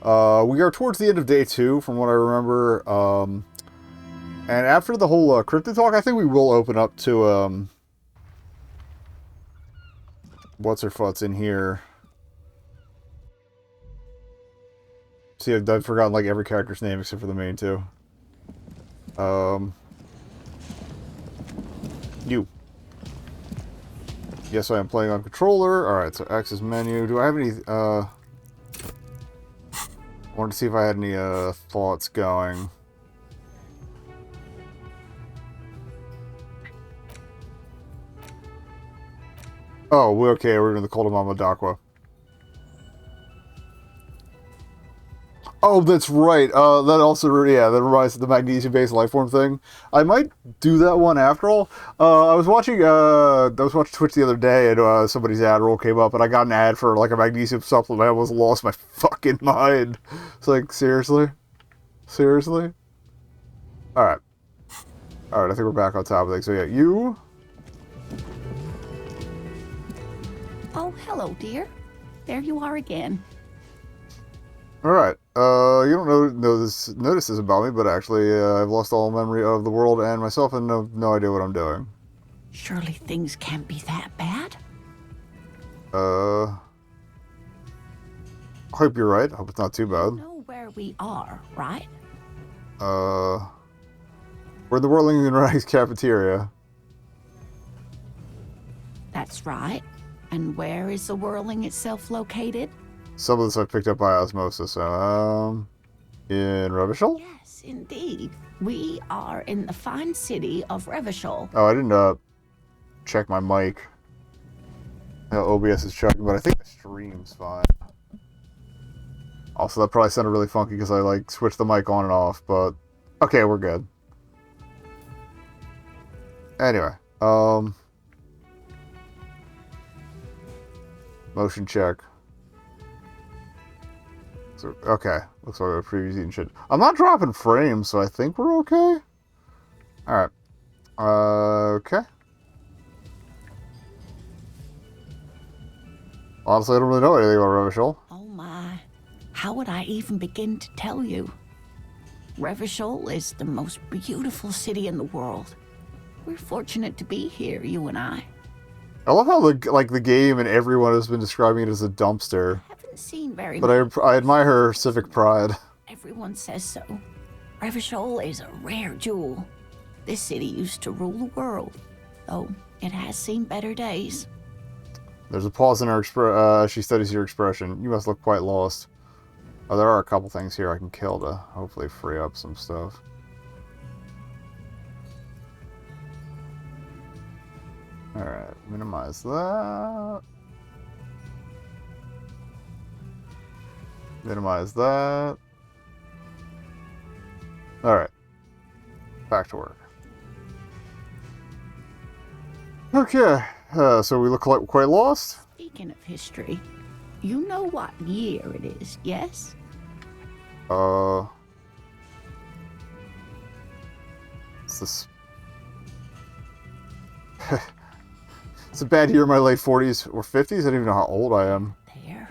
We are towards the end of day 2, from what I remember. And after the whole cryptid talk, I think we will open up to what's her fut's in here. See, I've forgotten like every character's name except for the main two. You. Yes, I am playing on controller. Alright, so access menu. Do I have any, I wanted to see if I had any, thoughts going. Oh, okay, we're in the Koldamama Dakwa. Oh, that's right. That also, yeah, that reminds me of the magnesium-based lifeform thing. I might do that one after all. I was watching Twitch the other day, and somebobody's ad roll came up, and I got an ad for like a magnesium supplement. I almost lost my fucking mind. It's like, seriously, seriously. All right, all right. I think we're back on top of things. So yeah, you. Oh, hello, dear. There you are again. All right. You don't notice this about me, but actually, I've lost all memory of the world and myself, and no idea what I'm doing. Surely things can't be that bad. I hope you're right. I hope it's not too bad. You know where we are, right? We're in the Whirling and Rags cafeteria. That's right. And where is the whirling itself located? Some of this I picked up by osmosis. In Revachol? Yes, indeed. We are in the fine city of Revachol. Oh, I didn't check my mic. OBS is checking, but I think the stream's fine. Also, that probably sounded really funky because I like switched the mic on and off, but okay, we're good. Anyway, motion check. So, okay, looks like a previews and shit. I'm not dropping frames, so I think we're okay. All right. Okay. Honestly, I don't really know anything about Revachol. Oh my. How would I even begin to tell you? Revachol is the most beautiful city in the world. We're fortunate to be here, you and I. I love how the game and everyone has been describing it as a dumpster. I haven't seen very much. But I admire her civic pride. Everyone says so. Revachol is a rare jewel. This city used to rule the world, though it has seen better days. There's a pause in her she studies your expression. You must look quite lost. Oh, there are a couple things here I can kill to hopefully free up some stuff. Alright, minimize that. Minimize that. Alright. Back to work. Okay, so we look quite lost. Speaking of history, you know what year it is, yes? It's this... It's a bad year in my late 40s or 50s. I don't even know how old I am. There.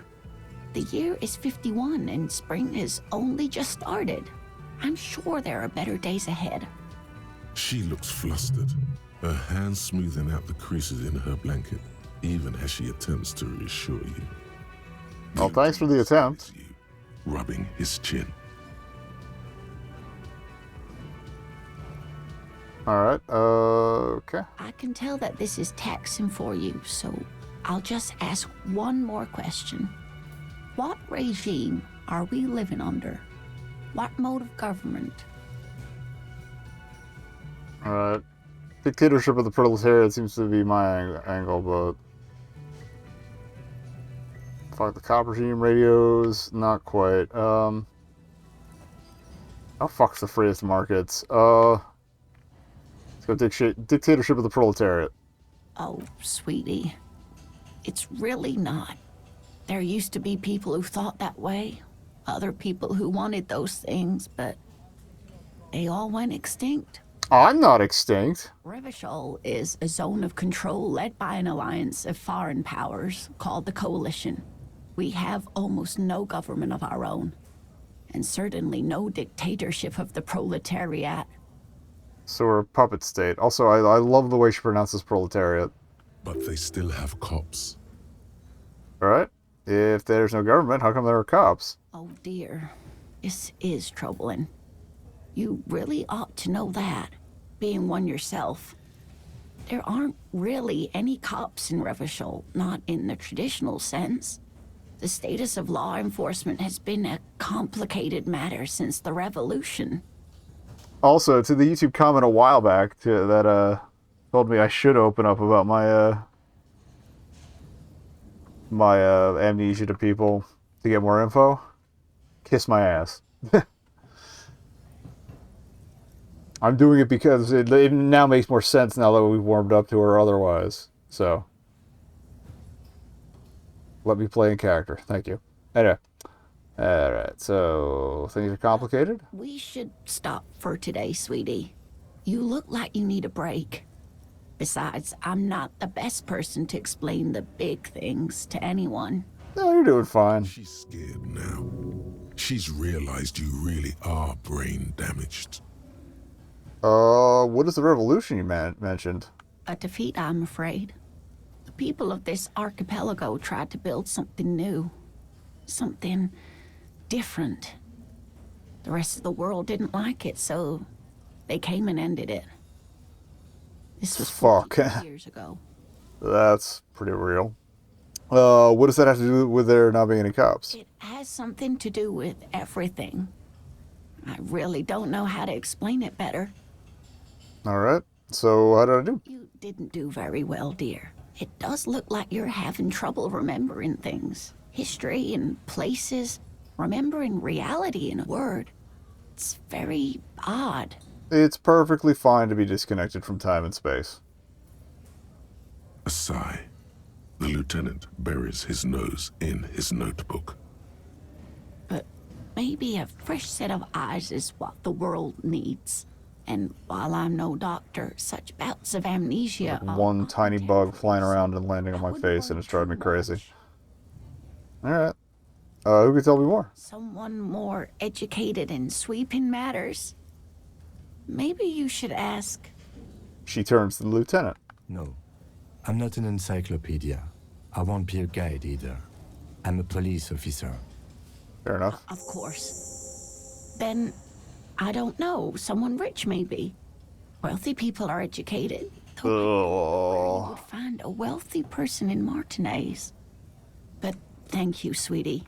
The year is 51 and spring has only just started. I'm sure there are better days ahead. She looks flustered, her hands smoothing out the creases in her blanket, even as she attempts to reassure you. Well, thanks for the attempt. You, rubbing his chin. Alright, okay. I can tell that this is taxing for you, so I'll just ask one more question. What regime are we living under? What mode of government? Alright. Dictatorship of the proletariat seems to be my angle, but... Fuck the cop regime, radios, not quite. Oh, fuck's the freest markets. Let's go dictatorship of the proletariat. Oh, sweetie. It's really not. There used to be people who thought that way. Other people who wanted those things, but they all went extinct. I'm not extinct. Revachol is a zone of control led by an alliance of foreign powers called the Coalition. We have almost no government of our own. and certainly no dictatorship of the proletariat. So we're a puppet state. Also, I love the way she pronounces proletariat. But they still have cops. Alright? If there's no government, how come there are cops? Oh dear, this is troubling. You really ought to know that, being one yourself. There aren't really any cops in Revachol, not in the traditional sense. The status of law enforcement has been a complicated matter since the revolution. Also, to the YouTube comment a while back that told me I should open up about my amnesia to people to get more info, kiss my ass. I'm doing it because it now makes more sense now that we've warmed up to her otherwise. So, let me play in character. Thank you. Anyway. Alright, so things are complicated? We should stop for today, sweetie. You look like you need a break. Besides, I'm not the best person to explain the big things to anyone. No, you're doing fine. She's scared now. She's realized you really are brain damaged. What is the revolution you mentioned? A defeat, I'm afraid. The people of this archipelago tried to build something new. Something different. The rest of the world didn't like it, so they came and ended it. This was 42 years ago. That's pretty real. What does that have to do with there not being any cops? It has something to do with everything. I really don't know how to explain it better. Alright, so how did I do? You didn't do very well, dear. It does look like you're having trouble remembering things. History and places. Remembering reality in a word. It's very odd. It's perfectly fine to be disconnected from time and space. A sigh. The lieutenant buries his nose in his notebook. But maybe a fresh set of eyes is what the world needs. And while I'm no doctor, such bouts of amnesia are One tiny bug untemporary, flying around so and landing on I my wouldn't face and worry it's driving me too crazy. much. Alright. Who can tell me more? Someone more educated in sweeping matters. Maybe you should ask. She turns to the lieutenant. No, I'm not an encyclopedia. I won't be a guide either. I'm a police officer. Fair enough. Of course. Then, I don't know, someone rich maybe. Wealthy people are educated. Though I don't know where you would find a wealthy person in Martinez. But thank you, sweetie.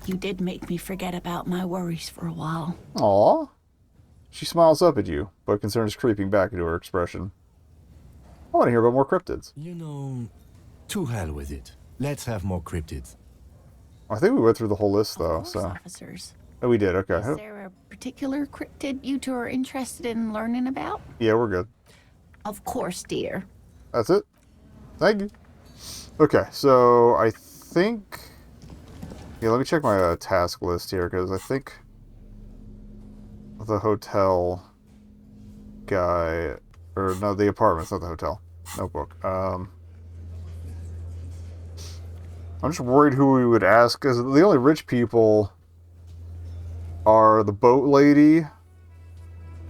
You did make me forget about my worries for a while. Aww. She smiles up at you, but concern is creeping back into her expression. I want to hear about more cryptids. You know, to hell with it. Let's have more cryptids. I think we went through the whole list, Of though, course, so... officers. Oh, we did, okay. Is there a particular cryptid you two are interested in learning about? Yeah, we're good. Of course, dear. That's it. Thank you. Okay, so I think... Yeah, let me check my task list here, because I think the hotel guy... Or, no, the apartment's not the hotel. Notebook. I'm just worried who we would ask, because the only rich people are the boat lady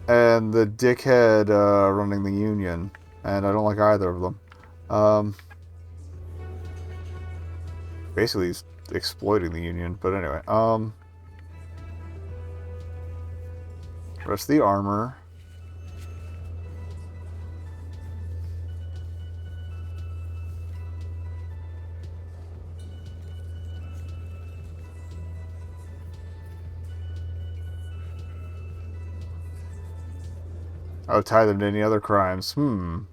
and the dickhead running the union. And I don't like either of them. Basically, he's exploiting the union. But anyway, rest of the armor. I would tie them to any other crimes. What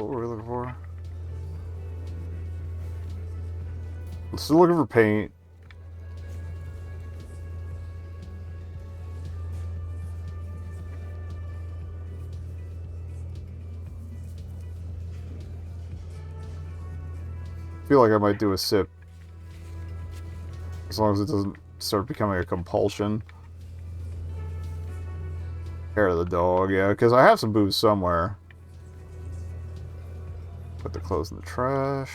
were we looking for? We're still looking for paint. I feel like I might do a sip. As long as it doesn't start becoming a compulsion. Hair of the dog, yeah, because I have some booze somewhere. Put the clothes in the trash.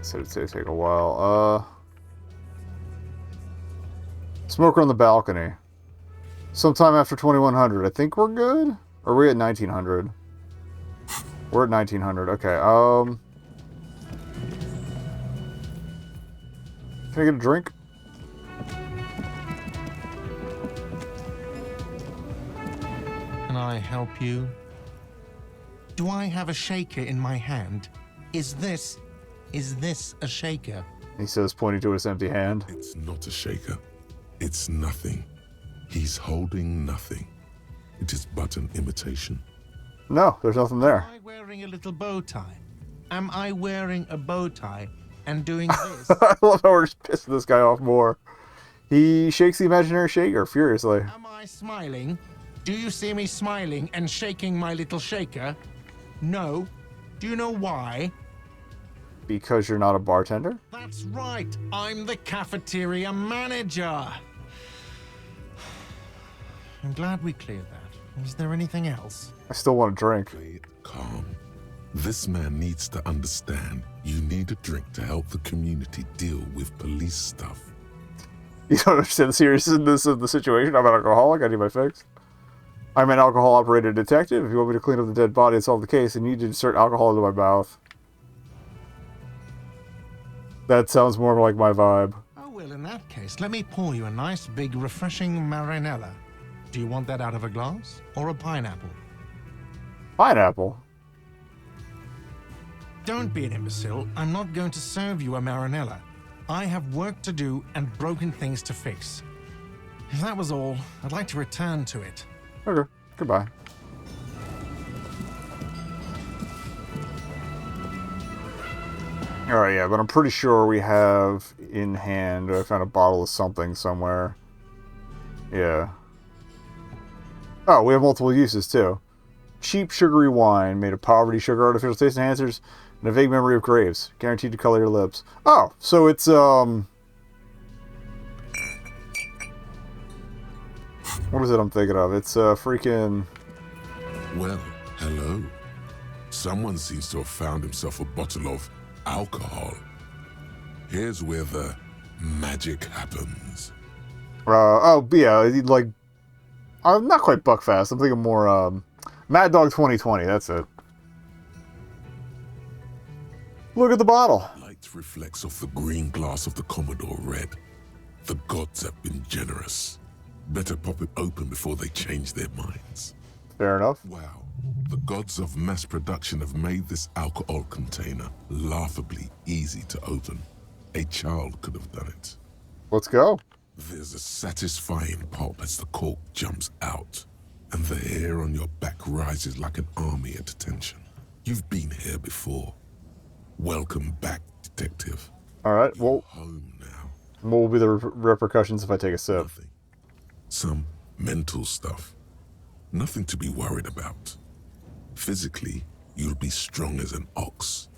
Said it'd take a while. Smoker on the balcony. Sometime after 2100. I think we're good? Or are we at 1900? We're at 1900. Okay, can I get a drink? Can I help you? Do I have a shaker in my hand? Is this a shaker? He says, pointing to his empty hand. It's not a shaker. It's nothing. He's holding nothing. It is but an imitation. No, there's nothing there. Am I wearing a little bow tie? Am I wearing a bow tie and doing this? I love how we're just pissing this guy off more. He shakes the imaginary shaker furiously. Am I smiling? Do you see me smiling and shaking my little shaker? No. Do you know why? Because you're not a bartender? That's right. I'm the cafeteria manager. I'm glad we cleared that. Is there anything else? I still want a drink. Play it calm. This man needs to understand you need a drink to help the community deal with police stuff. You don't understand the seriousness of the situation. I'm an alcoholic. I need my fix. I'm an alcohol-operated detective. If you want me to clean up the dead body and solve the case, I need to insert alcohol into my mouth. That sounds more like my vibe. Oh, well, in that case, let me pour you a nice, big, refreshing marinella. Do you want that out of a glass or a pineapple? Pineapple? Don't be an imbecile. I'm not going to serve you a marinella. I have work to do and broken things to fix. If that was all, I'd like to return to it. Okay. Goodbye. Alright, yeah, but I'm pretty sure we have in hand, I found a bottle of something somewhere. Yeah. Oh, we have multiple uses, too. Cheap, sugary wine made of poverty, sugar, artificial taste enhancers, and a vague memory of graves. Guaranteed to color your lips. Oh, so it's, what is it I'm thinking of? It's, freaking... Well, hello. Someone seems to have found himself a bottle of alcohol. Here's where the magic happens. Oh, yeah, like... not quite Buckfast. I'm thinking more, Mad Dog 2020. That's it. Look at the bottle. Light reflects off the green glass of the Commodore Red. The gods have been generous. Better pop it open before they change their minds. Fair enough. Wow. The gods of mass production have made this alcohol container laughably easy to open. A child could have done it. Let's go. There's a satisfying pop as the cork jumps out, and the hair on your back rises like an army at attention. You've been here before. Welcome back, detective. All right. You're Well, home now. what will be the repercussions if I take a sip? Nothing. Some mental stuff. Nothing to be worried about. Physically, you'll be strong as an ox.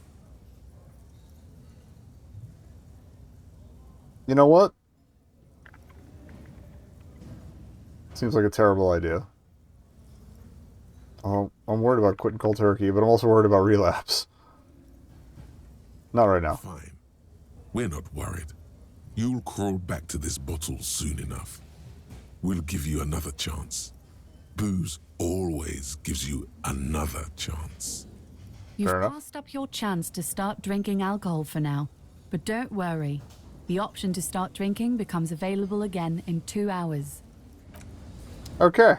You know what? Seems like a terrible idea. Oh, I'm worried about quitting cold turkey, but I'm also worried about relapse. Not right now. Fine. We're not worried. You'll crawl back to this bottle soon enough. We'll give you another chance. Booze always gives you another chance. You've Fair enough. passed up your chance to start drinking alcohol for now. But don't worry. The option to start drinking becomes available again in 2 hours. Okay.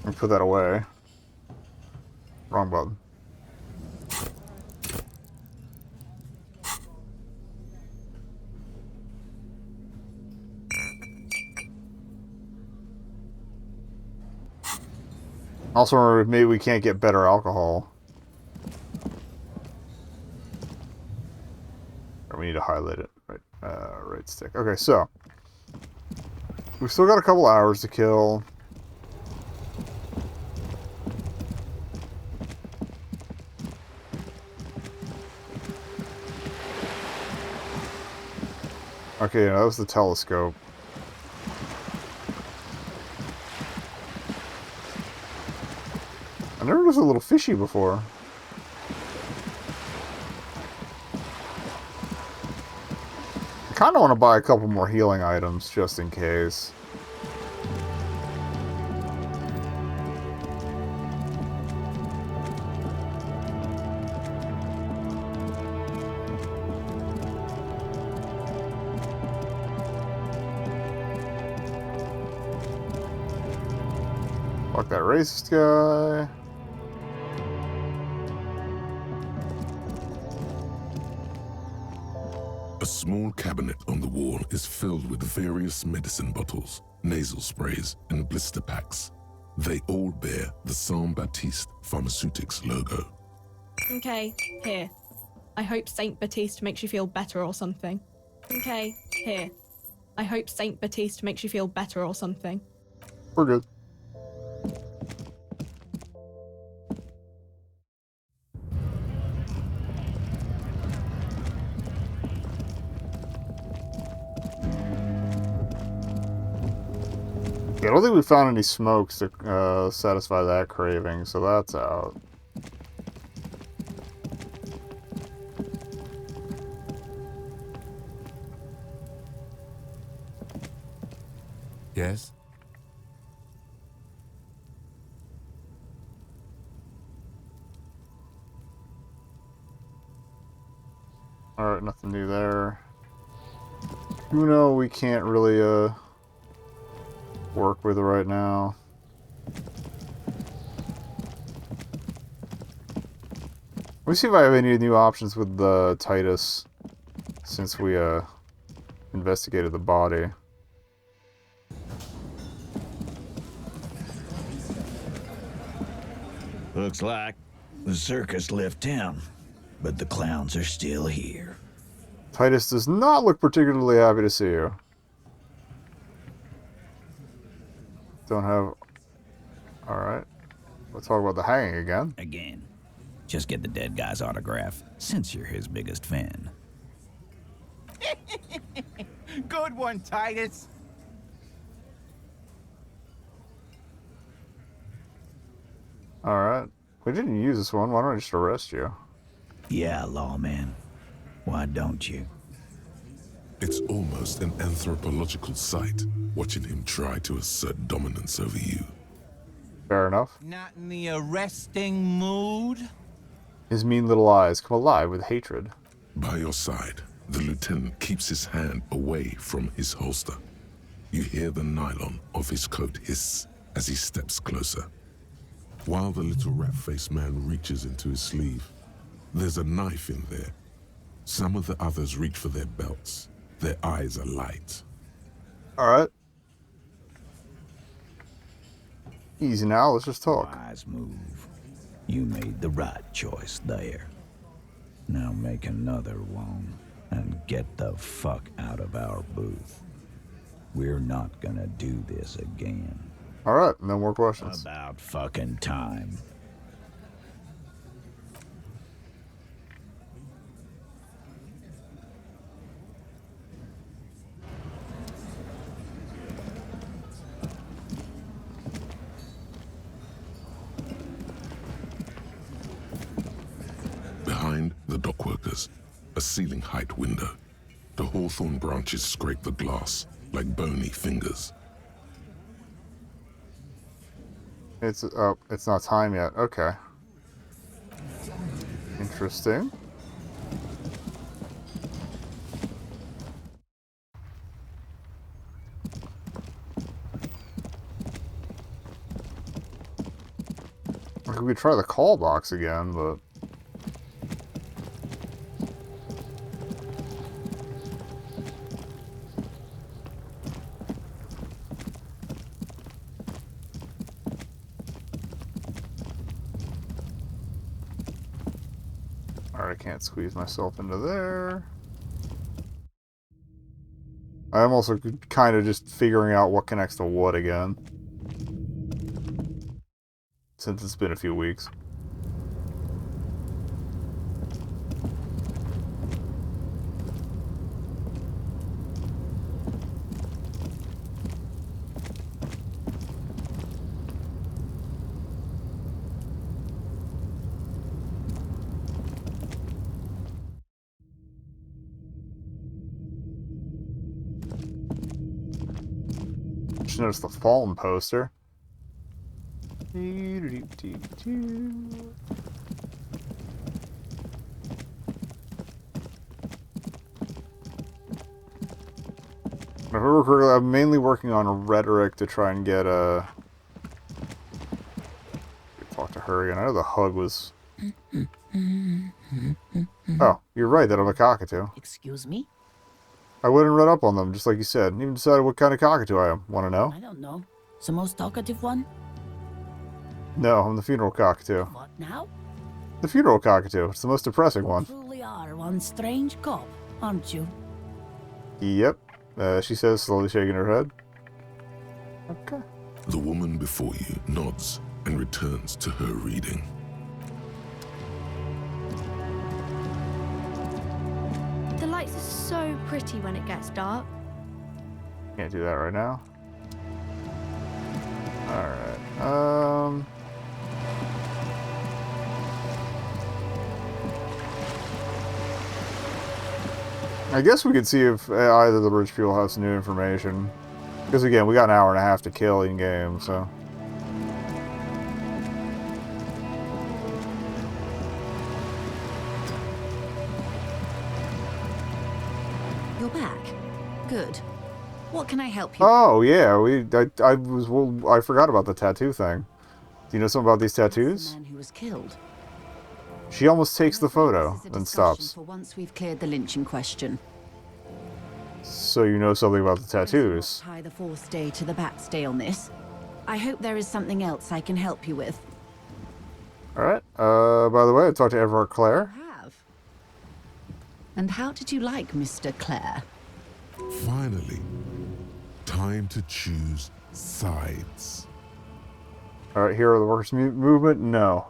Let me put that away. Wrong button. Also remember, maybe we can't get better alcohol. Or we need to highlight it. Right, right stick. Okay, so we've still got a couple hours to kill. Okay, that was the telescope. I never was a little fishy before. I kind of want to buy a couple more healing items just in case. Fuck that racist guy. A small cabinet on the wall is filled with various medicine bottles, nasal sprays, and blister packs. They all bear the Sympathy Pharmaceutics logo. Okay, here. I hope Saint Baptiste makes you feel better or something. Okay, here. I hope Saint Baptiste makes you feel better or something. We're good. Yeah, I don't think we found any smokes to satisfy that craving, so that's out. Yes? Alright, nothing new there. Uno, we can't really, work with right now. Let me see if I have any new options with the Titus, since we, investigated the body. Looks like the circus left town, but the clowns are still here. Titus does not look particularly happy to see you. Don't have... Alright. We'll talk about the hanging again. Again. Just get the dead guy's autograph, since you're his biggest fan. Good one, Titus. Alright. We didn't use this one. Why don't I just arrest you? Yeah, lawman. Why don't you? It's almost an anthropological sight, watching him try to assert dominance over you. Fair enough. Not in the arresting mood? His mean little eyes come alive with hatred. By your side, the lieutenant keeps his hand away from his holster. You hear the nylon of his coat hiss as he steps closer. While the little rat-faced man reaches into his sleeve, there's a knife in there. Some of the others reach for their belts. Their eyes are light. Alright. Easy now, let's just talk. Wise move. You made the right choice there. Now make another one and get the fuck out of our booth. We're not gonna do this again. Alright, no more questions. About fucking time. Behind the dockworkers, a ceiling height window. The hawthorn branches scrape the glass like bony fingers. It's not time yet. Okay. Interesting. We could try the call box again, but I can't squeeze myself into there. I'm also kind of just figuring out what connects to what again. Since it's been a few weeks. just noticed the Fallen poster. If I remember correctly, I'm mainly working on rhetoric to try and get talk to her again. I know the hug was... Oh, you're right that I'm a cockatoo. Excuse me? I went and read up on them, just like you said. And even decided what kind of cockatoo I am. Want to know? I don't know. The most talkative one? No, I'm the funeral cockatoo. What now? The funeral cockatoo. It's the most depressing one. You truly are one strange cop, aren't you? Yep. She says, slowly shaking her head. Okay. The woman before you nods and returns to her reading. The lights are so pretty when it gets dark. Can't do that right now. Alright. I guess we could see if either of the rich people have some new information. Because again, we got an hour and a half to kill in game, so. You're back. Good. What can I help you? Oh yeah, I forgot about the tattoo thing. Do you know something about these tattoos? The man who was killed. She almost takes the photo This is a and discussion stops. For once we've cleared the lynching question. So you know something about the tattoos. Tie the fourth day to the bat stay on this. I hope there is something else I can help you with. Alright. By the way, I talked to Everard Clare. Have. And how did you like Mr. Clare? Finally, time to choose sides. Alright, hero of the workers' movement? No.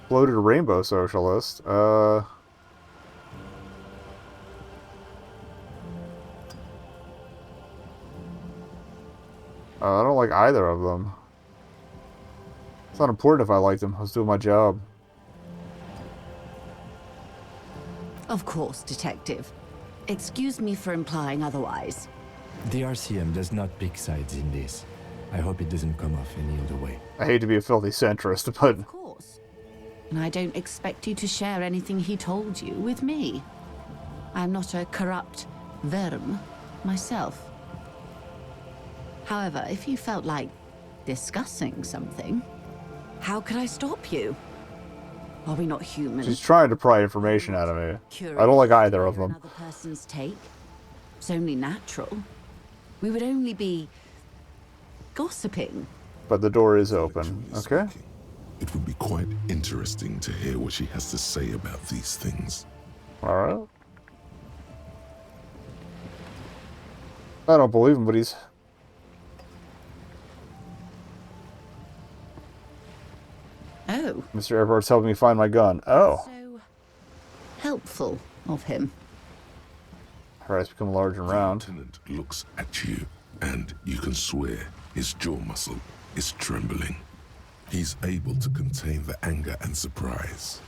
Floated a rainbow socialist. I don't like either of them. It's not important if I liked them. I was doing my job. Of course, Detective. Excuse me for implying otherwise. The RCM does not pick sides in this. I hope it doesn't come off any other way. I hate to be a filthy centrist, but... Of course. And I don't expect you to share anything he told you with me. I'm not a corrupt verm myself. However, if you felt like discussing something, how could I stop you? Are we not human? She's trying to pry information out of me. Curious I don't like to either hear of them. Another person's take. It's only natural. We would only be gossiping. But the door is open. Okay. Speaking, it would be quite interesting to hear what she has to say about these things. Alright. I don't believe him, but he's... Oh. Mr. Everard's helping me find my gun. Oh. So helpful of him. Her eyes become large and round. Lieutenant looks at you, and you can swear his jaw muscle is trembling. He's able to contain the anger and surprise.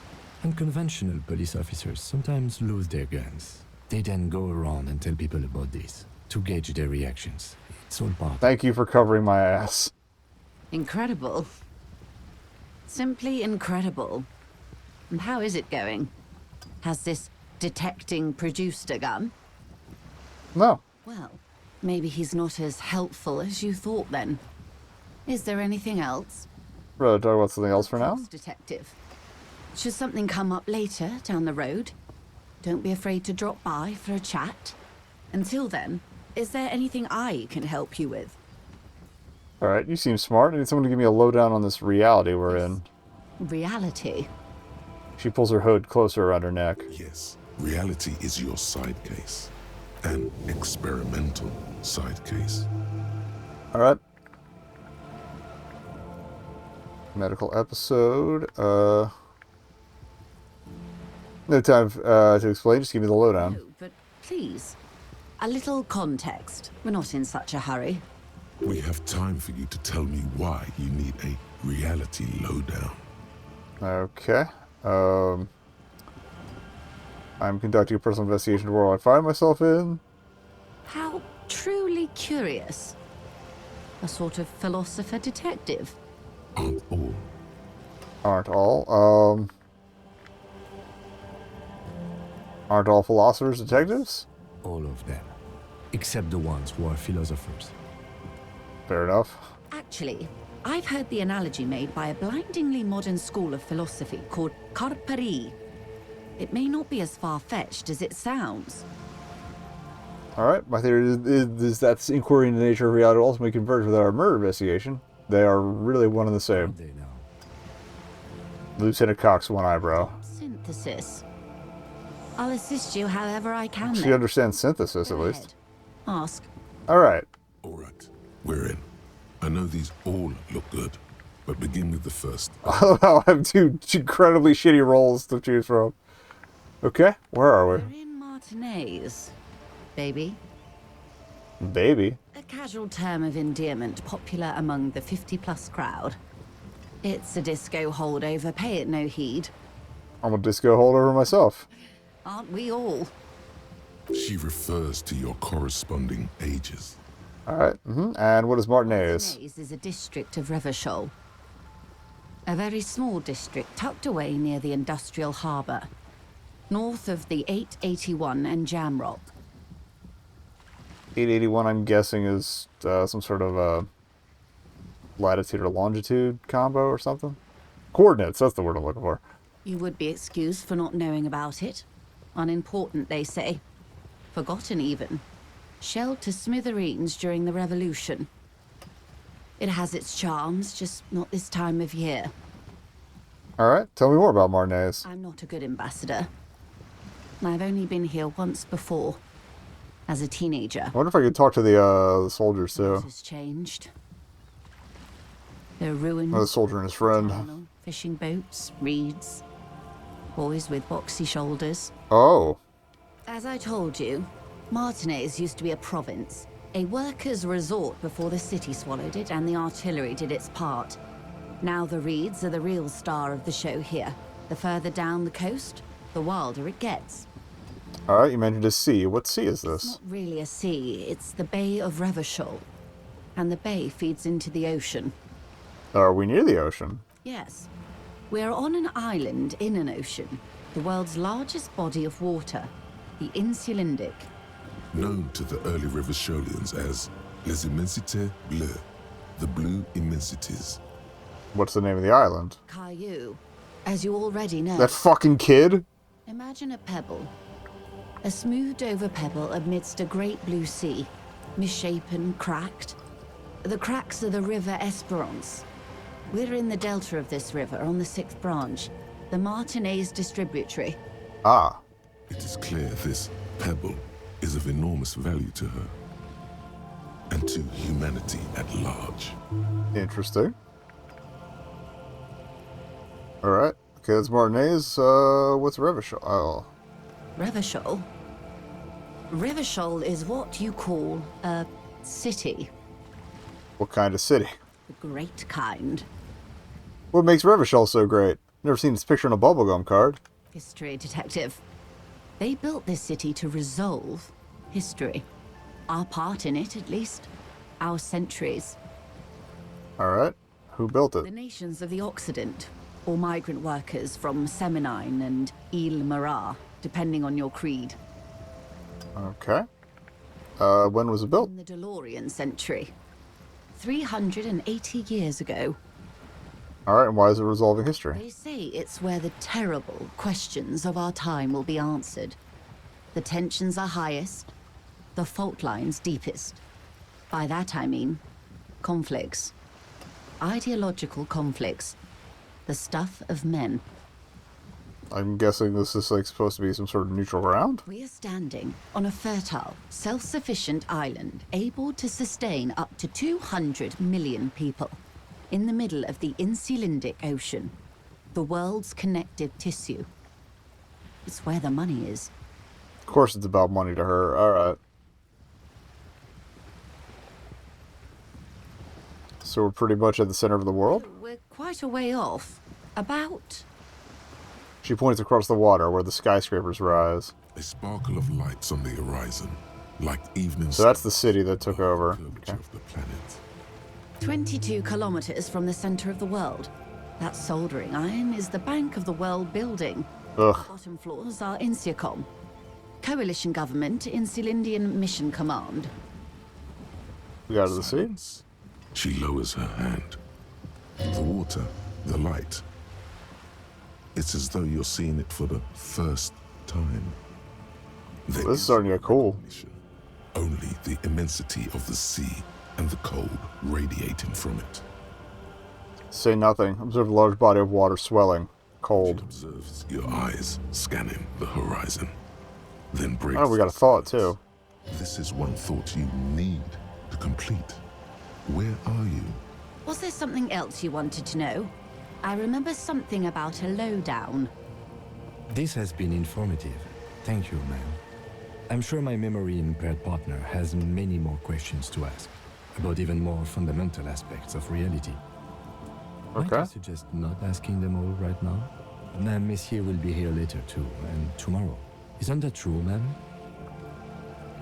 Unconventional police officers sometimes lose their guns. They then go around and tell people about this to gauge their reactions. It's all part. Thank you for covering my ass. Incredible. Simply incredible. And how is it going? Has this detecting produced a gun? No. Well, maybe he's not as helpful as you thought then. Is there anything else? Rather talk about something else for now? Of course, Detective. Should something come up later down the road, don't be afraid to drop by for a chat. Until then, is there anything I can help you with? Alright, you seem smart. I need someone to give me a lowdown on this reality we're in. Reality? She pulls her hood closer around her neck. Yes, reality is your side case. An experimental side case. Alright. Medical episode. No time to explain, just give me the lowdown. No, but please, a little context. We're not in such a hurry. We have time for you to tell me why you need a reality lowdown. Okay. I'm conducting a personal investigation to where I find myself in. How truly curious. A sort of philosopher detective. Aren't all. Aren't all. Aren't all philosophers detectives? All of them. Except the ones who are philosophers. Fair enough. Actually, I've heard the analogy made by a blindingly modern school of philosophy called Karpari. It may not be as far-fetched as it sounds. Alright, my theory is that inquiry into the nature of reality ultimately converge with our murder investigation. They are really one and the same. They know. Lieutenant Cox, one eyebrow. Synthesis. I'll assist you however I can. She then. understands synthesis, Go at least. ahead. Ask. Alright. All right, we're in. I know these all look good, but begin with the first. I have two incredibly shitty roles to choose from. Okay, where are We're we? in Martinez, baby. Baby. A casual term of endearment popular among the 50-plus crowd. It's a disco holdover, pay it no heed. I'm a disco holdover myself. Aren't we all? She refers to your corresponding ages. Alright, and what is Martinez? Martinez is a district of Revachol. A very small district tucked away near the industrial harbour, north of the 881 and Jamrock. 881, I'm guessing, is some sort of latitude or longitude combo or something? Coordinates, that's the word I'm looking for. You would be excused for not knowing about it. Unimportant, they say. Forgotten, even. Shelled to smithereens during the Revolution. It has its charms, just not this time of year. Alright, tell me more about Martinez. I'm not a good ambassador. I've only been here once before, as a teenager. I wonder if I could talk to the soldiers, too. What has changed? There are ruins. The soldier and his friend. terminal, fishing boats, reeds, boys with boxy shoulders. Oh. As I told you, Martinez used to be a province, a workers' resort before the city swallowed it and the artillery did its part. Now the reeds are the real star of the show here. The further down the coast, the wilder it gets. Alright, you mentioned a sea. What sea is It's this? not really a sea, it's the Bay of Revachol. And the bay feeds into the ocean. Are we near the ocean? Yes. We're on an island in an ocean, the world's largest body of water, the Insulindic. Known to the early Revacholians as Les Immensités Bleues, the Blue Immensities. What's the name of the island? Caillou. As you already know. That fucking kid? Imagine a pebble. A smoothed over pebble amidst a great blue sea, misshapen, cracked. The cracks are the river Esperance. We're in the delta of this river on the 6th branch, the Martinez distributary. Ah. It is clear this pebble is of enormous value to her and to humanity at large. Interesting. Alright. Okay, that's Martinez. What's Revachol? Oh. Revachol? Revachol is what you call a city. What kind of city? The great kind. What makes Revachol so great? Never seen its picture on a bubblegum card. History detective. They built this city to resolve history. Our part in it, at least. Our centuries. Alright. Who built The it? nations of the Occident, or migrant workers from Seminine and Ile Marat, depending on your creed. Okay. When was it built? In the DeLorean century. 380 years ago. Alright, and why is it resolving history? They say it's where the terrible questions of our time will be answered. The tensions are highest, the fault lines deepest. By that I mean conflicts. Ideological conflicts. The stuff of men. I'm guessing this is like supposed to be some sort of neutral ground? We are standing on a fertile, self-sufficient island able to sustain up to 200 million people. In the middle of the Insulindic Ocean, the world's connective tissue. It's where the money is. Of course it's about money to her. Alright. So we're pretty much at the center of the world? We're quite a way off. About... She points across the water where the skyscrapers rise. A sparkle of lights on the horizon. like evening. So that's the city that took over. Curvature of the planet. 22 kilometers from the center of the world. That soldering iron is the bank of the world building. Ugh. The bottom floors are Insiacom. Coalition government in Cylindian Mission Command. We got to the sea. Silence. She lowers her hand. The water, the light. It's as though you're seeing it for the first time. There This is starting to get cool. recognition. Only the immensity of the sea and the cold radiating from it. Say nothing. Observe a large body of water swelling. She Cold. observes your eyes scanning the horizon. Then breaks. Oh, we got a thought too. This is one thought you need to complete. Where are you? Was there something else you wanted to know? I remember something about a lowdown. This has been informative. Thank you, ma'am. I'm sure my memory-impaired partner has many more questions to ask, about even more fundamental aspects of reality. Might I Okay. suggest not asking them all right now? Madame Messier will be here later too, and tomorrow. Isn't that true, ma'am?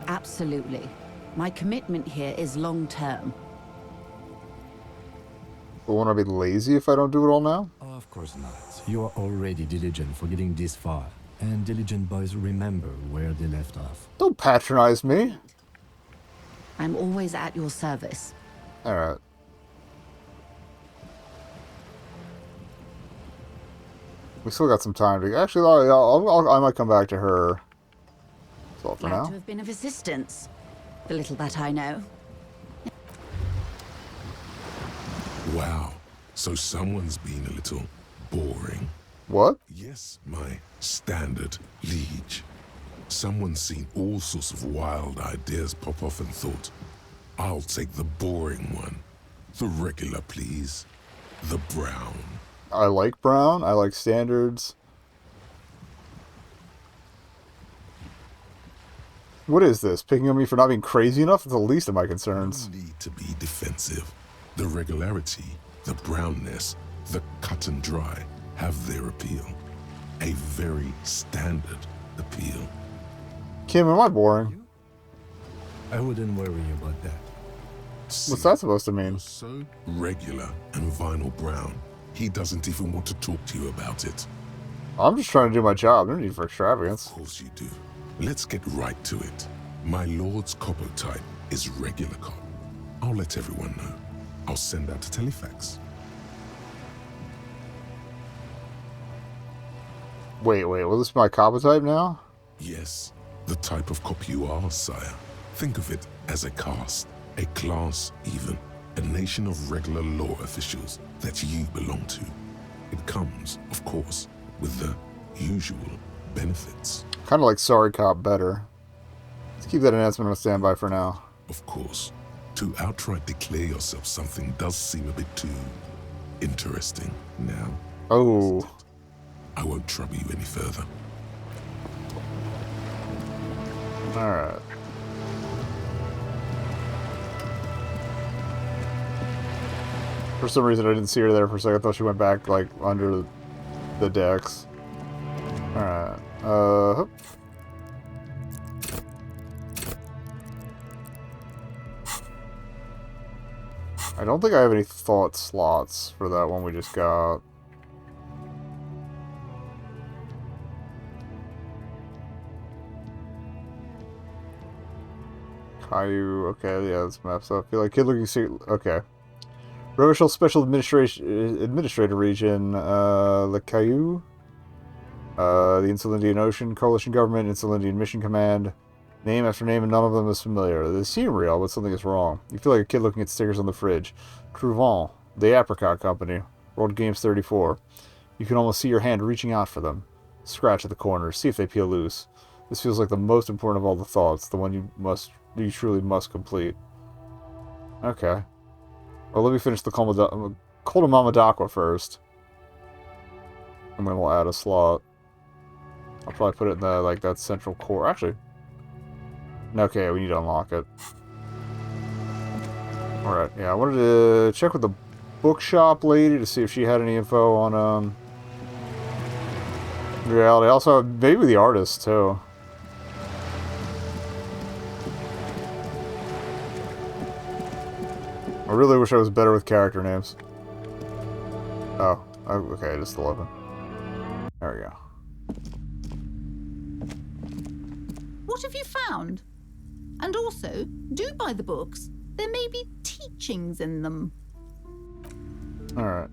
Absolutely. My commitment here is long-term. But won't I be lazy if I don't do it all now? Of course not. You are already diligent for getting this far, and diligent boys remember where they left off. Don't patronize me. I'm always at your service. Alright. We still got some time to... Actually, I might come back to her. That's all for Glad now. to have been of assistance. The little that I know. Wow. So someone's been a little boring. What? Yes, my standard liege. Someone's seen all sorts of wild ideas pop off and thought, I'll take the boring one. The regular, please. The brown. I like brown. I like standards. What is this? Picking on me for not being crazy enough? It's the least of my concerns. No need to be defensive. The regularity, the brownness, the cut and dry have their appeal. A very standard appeal. Kim, am I boring? I wouldn't worry about that. What's that supposed to mean? You're so regular and vinyl brown, he doesn't even want to talk to you about it. I'm just trying to do my job. No need for extravagance. Of course you do. Let's get right to it. My lord's coppo type is regular cop. I'll let everyone know. I'll send out a telefax. Wait, will this be my copper type now? Yes, the type of cop you are, sire. Think of it as a caste, a class even, a nation of regular law officials that you belong to. It comes, of course, with the usual benefits. Kind of like Sorry Cop better. Let's keep that announcement on standby for now. Of course, to outright declare yourself something does seem a bit too interesting now. Oh. I won't trouble you any further. Alright. For some reason I didn't see her there for a second. I thought she went back, like, under the decks. Alright. Hup. I don't think I have any thought slots for that one we just got. Caillou, okay, yeah, this map's up. I feel like kid looking suit, okay. Rochelle Special Administrator Region, Le Caillou. The Insulindian Ocean, Coalition Government, Insulindian Mission Command. Name after name, and none of them is familiar. They seem real, but something is wrong. You feel like a kid looking at stickers on the fridge. Trouvant, the Apricot Company, World Games 34. You can almost see your hand reaching out for them. Scratch at the corners, see if they peel loose. This feels like the most important of all the thoughts, the one you truly must complete. Okay. Well, let me finish the Colda Mamadakwa first. And then we'll add a slot. I'll probably put it in the, like, that central core. Actually, okay, we need to unlock it. Alright, yeah, I wanted to check with the bookshop lady to see if she had any info on, reality. Also, maybe the artist, too. I really wish I was better with character names. Oh, okay, just 11. There we go. What have you found? And also, do buy the books. There may be teachings in them. Alright.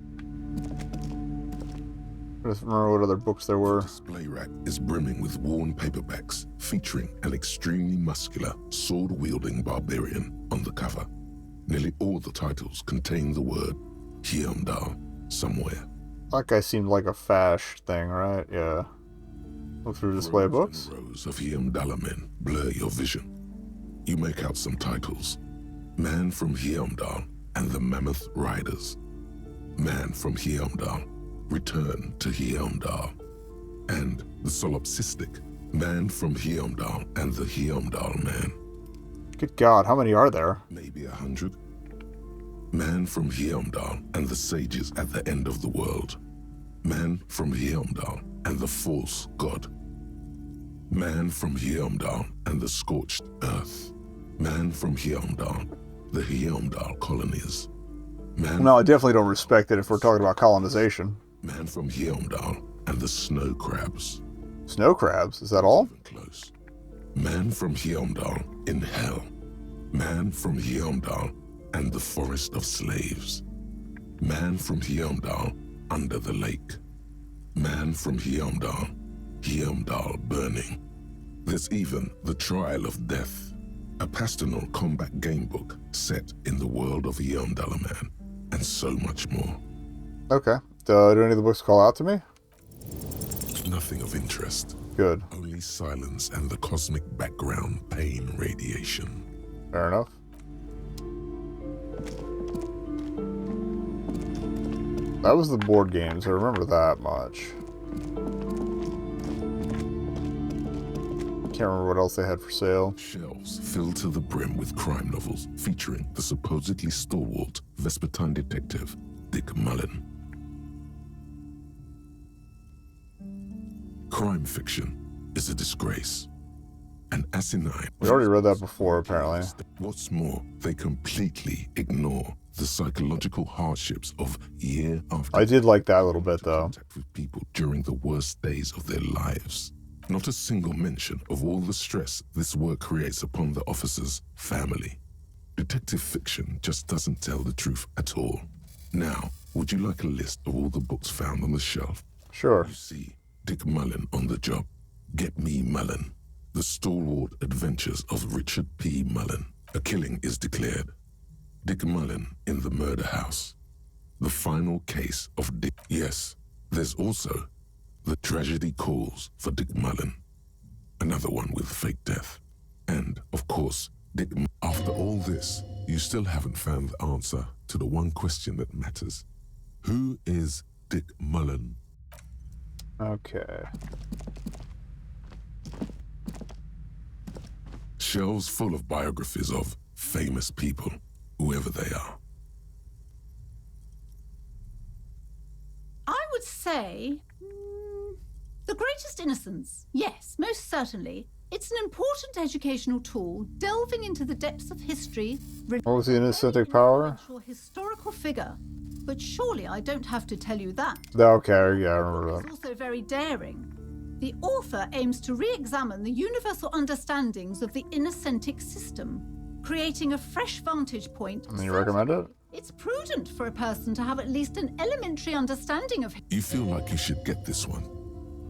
I just remember what other books there were. The display rack is brimming with worn paperbacks featuring an extremely muscular, sword-wielding barbarian on the cover. Nearly all the titles contain the word Hyamdal somewhere. That guy seemed like a fash thing, right? Yeah. Look through display Rows books. and rows of Hyamdala men blur your vision. You make out some titles. Man from Hyamdal and the Mammoth Riders. Man from Hyamdal, Return to Hyamdal. And the solipsistic Man from Hyamdal and the Hyamdal Man. Good God, how many are there? Maybe 100. Man from Hyamdal and the sages at the end of the world. Man from Hyamdal and the false god. Man from Hyamdal and the scorched earth. Man from Hyamdal, the Hyamdal colonies. Man No, I definitely don't respect it if we're talking about colonization. Man from Hyamdal and the snow crabs. Snow crabs, is that all? Even close. Man from Hyamdal in hell. Man from Hyamdal and the forest of slaves. Man from Hyamdal under the lake. Man from Hyamdal, Hyamdal burning. There's even the Trial of Death, a pastoral combat game book set in the world of Hyamdala Man, and so much more. Okay. Do any of the books call out to me? Nothing of interest. Good. Only silence and the cosmic background pain radiation. Fair enough. That was the board games. I remember that much. Can't remember what else they had for sale. Shelves filled to the brim with crime novels featuring the supposedly stalwart Vespertine detective Dick Mullen. Crime fiction is a disgrace. An asinine. We already read that before, apparently. What's more, they completely ignore the psychological hardships of year after I did like that a little bit, though. contact with people during the worst days of their lives. Not a single mention of all the stress this work creates upon the officer's family. Detective fiction just doesn't tell the truth at all. Now, would you like a list of all the books found on the shelf? Sure. You see Dick Mullen on the job. Get Me Mullen. The stalwart adventures of Richard P. Mullen. A killing is declared. Dick Mullen in the murder house. The final case of Dick. Yes, there's also The Tragedy Calls for Dick Mullen. Another one with fake death. And, of course, After all this, you still haven't found the answer to the one question that matters. Who is Dick Mullen? Okay. Shelves full of biographies of famous people, whoever they are. I would say The Greatest Innocence. Yes, most certainly. It's an important educational tool, delving into the depths of history. What was the inaesthetic power? Historical figure. But surely I don't have to tell you that. Okay, yeah, I remember that. It's also very daring. The author aims to re-examine the universal understandings of the inaesthetic system, creating a fresh vantage point. And you recommend it? It's prudent for a person to have at least an elementary understanding of. You feel like you should get this one.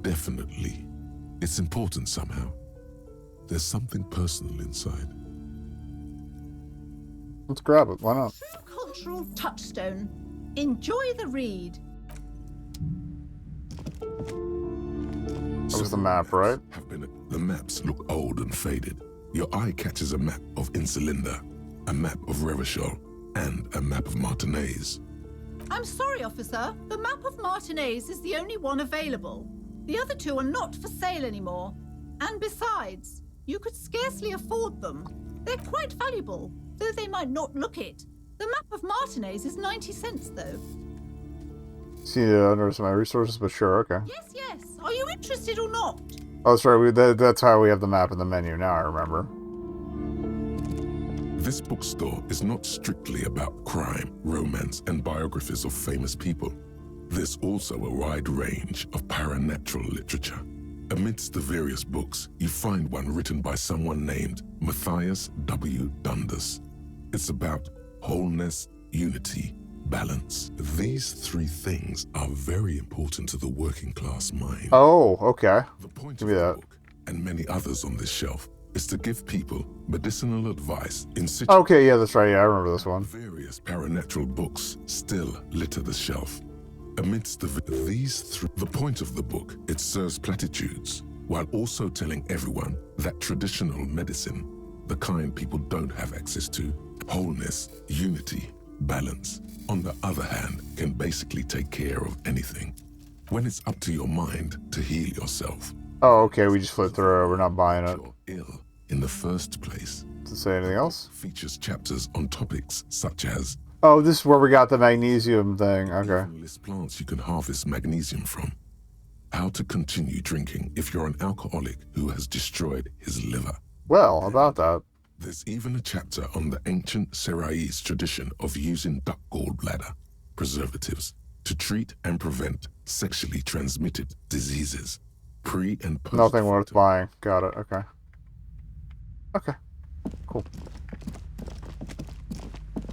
Definitely. It's important somehow. There's something personal inside. Let's grab it. Why not? True cultural touchstone. Enjoy the read. That was the map, right? The maps look old and faded. Your eye catches a map of Insulinda, a map of Revachol, and a map of Martinez. I'm sorry, officer. The map of Martinez is the only one available. The other two are not for sale anymore. And besides, you could scarcely afford them. They're quite valuable, though they might not look it. The map of Martinez is 90 cents, though. See, under some of my resources, but sure, okay. Yes, yes. Are you interested or not? Oh, sorry, that's how we have the map in the menu now, I remember. This bookstore is not strictly about crime, romance, and biographies of famous people. There's also a wide range of paranatural literature. Amidst the various books, you find one written by someone named Matthias W. Dundas. It's about wholeness, unity, balance. These three things are very important to the working class mind. Oh, okay. The point Give of me the that. book, and many others on this shelf, is to give people medicinal advice in situations. Okay, yeah, that's right. Yeah, I remember this one. Various paranatural books still litter the shelf. Amidst the point of the book, it serves platitudes, while also telling everyone that traditional medicine, the kind people don't have access to, wholeness, unity, balance, on the other hand, can basically take care of anything. When it's up to your mind to heal yourself. Oh, okay, we just flipped through it. We're not buying it. You're ill in the first place. Does it say anything else? Features chapters on topics such as Oh, this is where we got the magnesium thing. Okay. even list plants you can harvest magnesium from. How to continue drinking if you're an alcoholic who has destroyed his liver. Well, about that. There's even a chapter on the ancient Seraise tradition of using duck gallbladder preservatives to treat and prevent sexually transmitted diseases. Pre and post. Nothing worth buying. Got it. Okay. Okay. Cool.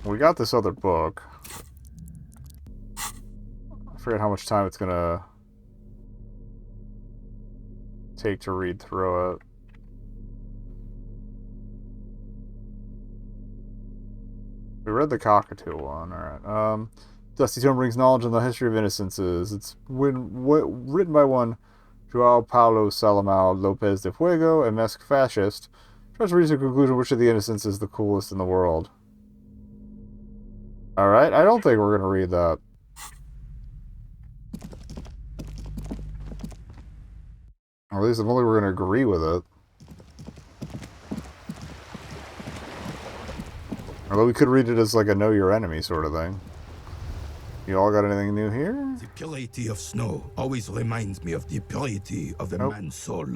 We got this other book. I forget how much time it's gonna take to read through it. We read the cockatoo one. Alright. Dusty Tome brings knowledge on the history of innocences. It's written by one Joao Paulo Salomão Lopes de Fuego, a Mexican fascist. Tries to reach a conclusion which of the innocents is the coolest in the world. Alright, I don't think we're going to read that. Or at least I'm only we're going to agree with it. Although we could read it as like a know your enemy sort of thing. You all got anything new here? The purity of snow always reminds me of the purity of a man's soul.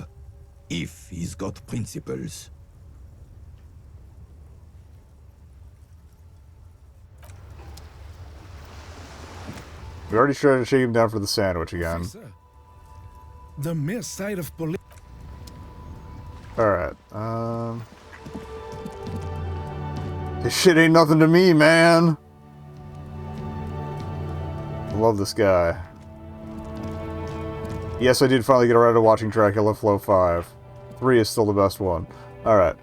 If he's got principles. We already tried to shake him down for the sandwich again. The mere sight of police. Alright, this shit ain't nothing to me, man! Love this guy. Yes, I did finally get around to watching Dracula Flow 5. 3 is still the best one. Alright,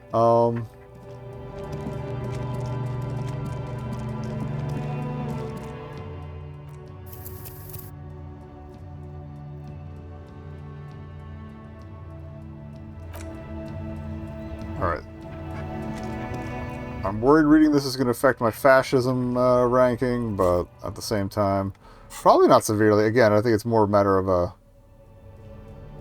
Alright. I'm worried reading this is going to affect my fascism ranking, but at the same time, probably not severely. Again, I think it's more a matter of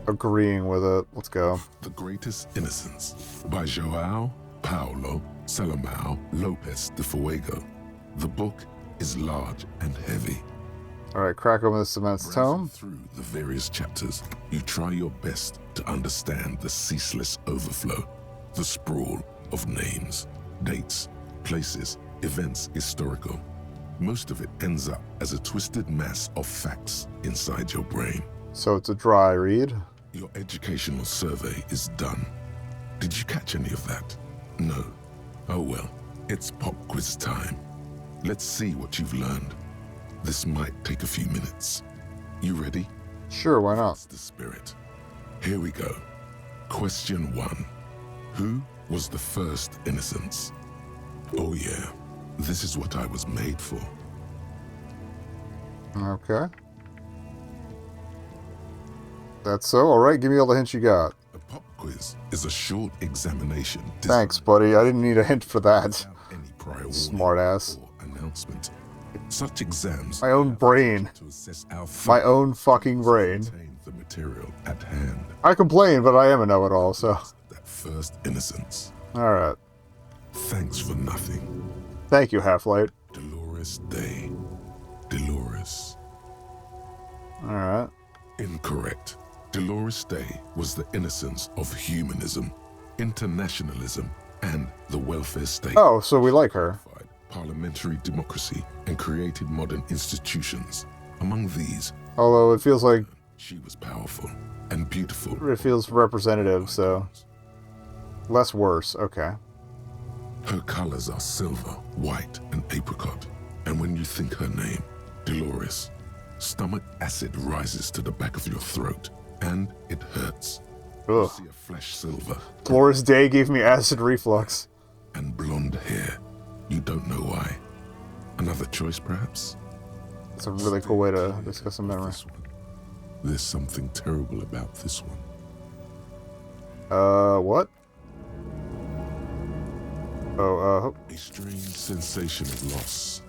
agreeing with it. Let's go. The Greatest Innocence by Joao Paulo Salomão Lopes de Fuego. The book is large and heavy. Alright, crack open this immense tome. Through the various chapters, you try your best to understand the ceaseless overflow, the sprawl of names, dates, places, events, historical. Most of it ends up as a twisted mass of facts inside your brain. So it's a dry read. Your educational survey is done. Did you catch any of that? No. Oh well, it's pop quiz time. Let's see what you've learned. This might take a few minutes. You ready? Sure, why not? That's the spirit. Here we go. Question 1. Who was the first innocence? Oh yeah, this is what I was made for. Okay. That's so. Alright, give me all the hints you got. A pop quiz is a short examination. Thanks, buddy. I didn't need a hint for that. Any prior Smart ass. or announcement. Such exams. My own brain. To assess our My own fucking brain. the material at hand. I complain, but I am a know-it-all, so. That first innocence. Alright. Thanks for nothing. Thank you, Half-Light. Dolores Day. Dolores. Alright. Incorrect. Dolores Day was the innocence of humanism, internationalism, and the welfare state. Oh, so we like her. Parliamentary democracy and created modern institutions. Among these, Although it feels like she was powerful and beautiful. it feels representative, so less worse. Okay. Her colors are silver, white, and apricot. And when you think her name, Dolores, stomach acid rises to the back of your throat, and it hurts. Ugh. You see a flesh silver. Dolores Day gave me acid reflux. And blonde hair. You don't know why. Another choice, perhaps? It's a really cool way to discuss a memory. There's something terrible about this one. What? Oh, A strange sensation of loss.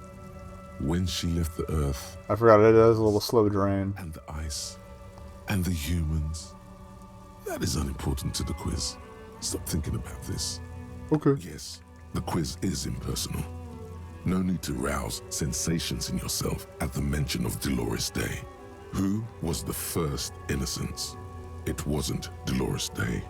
When she left the earth. I forgot it is a little slow drain. And the ice. And the humans. That is unimportant to the quiz. Stop thinking about this. Okay. Yes, the quiz is impersonal. No need to rouse sensations in yourself at the mention of Dolores Day. Who was the first innocence? It wasn't Dolores Day.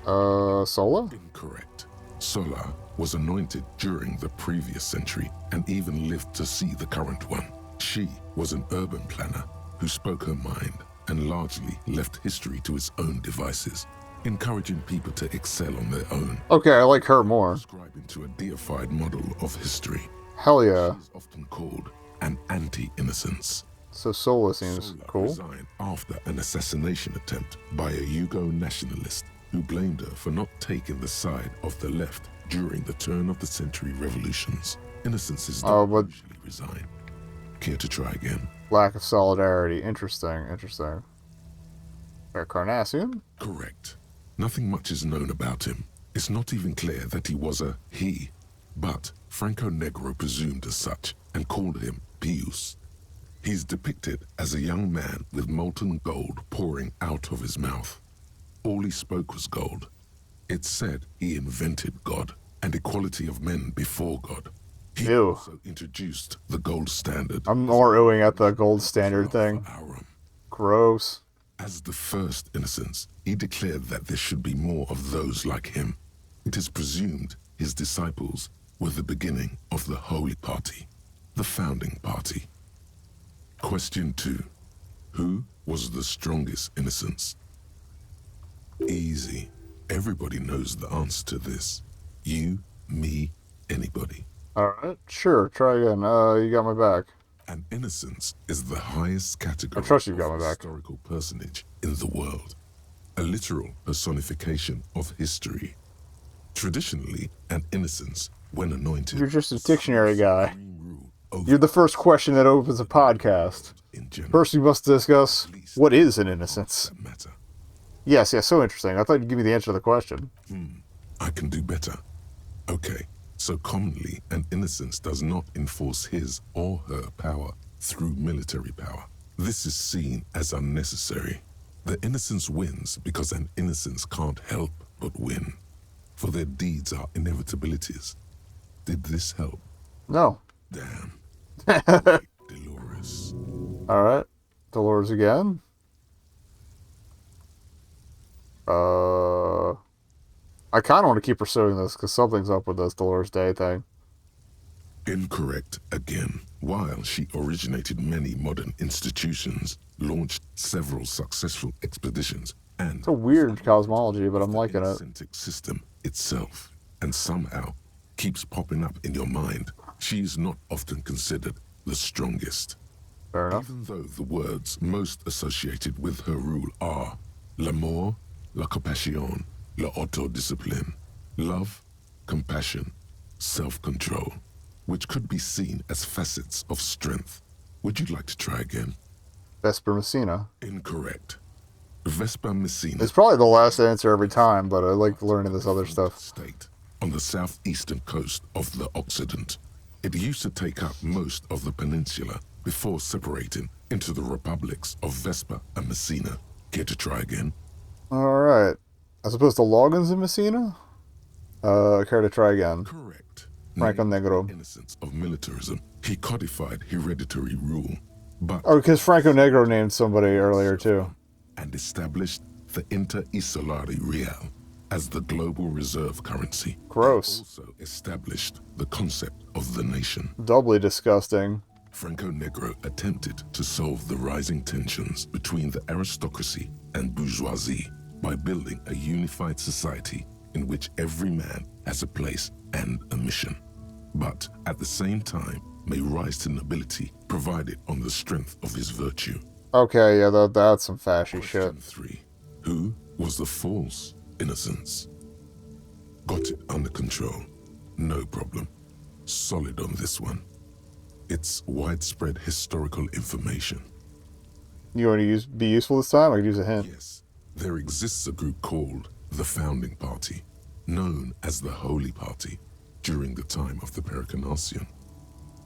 Sola? Incorrect. Sola was anointed during the previous century and even lived to see the current one. She was an urban planner who spoke her mind and largely left history to its own devices, encouraging people to excel on their own. Okay, I like her more. Subscribing to a deified model of history. Hell yeah. She is often called an anti-innocence. So Sola seems cool. Resigned after an assassination attempt by a Yugo nationalist who blamed her for not taking the side of the left during the turn-of-the-century revolutions. Innocences don't usually resign. Care to try again? Lack of solidarity. Interesting, interesting. Carnassian? Correct. Nothing much is known about him. It's not even clear that he was a he, but Franco Negro presumed as such and called him Pius. He's depicted as a young man with molten gold pouring out of his mouth. All he spoke was gold. It's said he invented God and equality of men before God. He also introduced the gold standard. I'm more oohing at the gold standard thing. Gross. As the first innocence, he declared that there should be more of those like him. It is presumed his disciples were the beginning of the Holy Party, the founding party. Question 2. Who was the strongest innocence? Easy. Everybody knows the answer to this. You, me, anybody. Alright, sure, try again. You got my back. An innocence is the highest category I trust you got my back. Historical personage in the world. A literal personification of history. Traditionally, an innocence, when anointed... You're just a dictionary guy. You're the first question that opens a podcast. First we must discuss, what is an innocence? Yes, so interesting. I thought you'd give me the answer to the question. I can do better. Okay, so commonly, an innocence does not enforce his or her power through military power. This is seen as unnecessary. The innocence wins because an innocence can't help but win, for their deeds are inevitabilities. Did this help? No. Damn. Dolores. Alright. Dolores again. I kind of want to keep pursuing this because something's up with this Dolores Day thing. Incorrect again. While she originated many modern institutions, launched several successful expeditions, and it's a weird cosmology, but I'm liking it. The system itself, and somehow keeps popping up in your mind. She is not often considered the strongest. Fair enough. Even though the words most associated with her rule are l'amour, la compassion, la autodiscipline, love, compassion, self-control, which could be seen as facets of strength. Would you like to try again? Vesper Messina. Incorrect. Vesper Messina. It's probably the last answer every time, but I like learning this other stuff. State on the southeastern coast of the Occident. It used to take up most of the peninsula before separating into the republics of Vesper and Messina. Care to try again? Alright. As opposed to Loggins in Messina? Care to try again? Correct. Franco Negro. Innocence of militarism. He codified hereditary rule, but... Oh, because Franco Negro named somebody earlier, too. And established the Inter Isolari Real, as the global reserve currency. Gross. It also established the concept of the nation. Doubly disgusting. Franco Negro attempted to solve the rising tensions between the aristocracy and bourgeoisie by building a unified society in which every man has a place and a mission, but at the same time may rise to nobility provided on the strength of his virtue. Okay, yeah, that's some fashy shit. Question 3. Who was the false innocence? Got it under control. No problem. Solid on this one. It's widespread historical information. You want to be useful this time? I could use a hint. Yes, there exists a group called the Founding Party, known as the Holy Party, during the time of the Pericarnacian.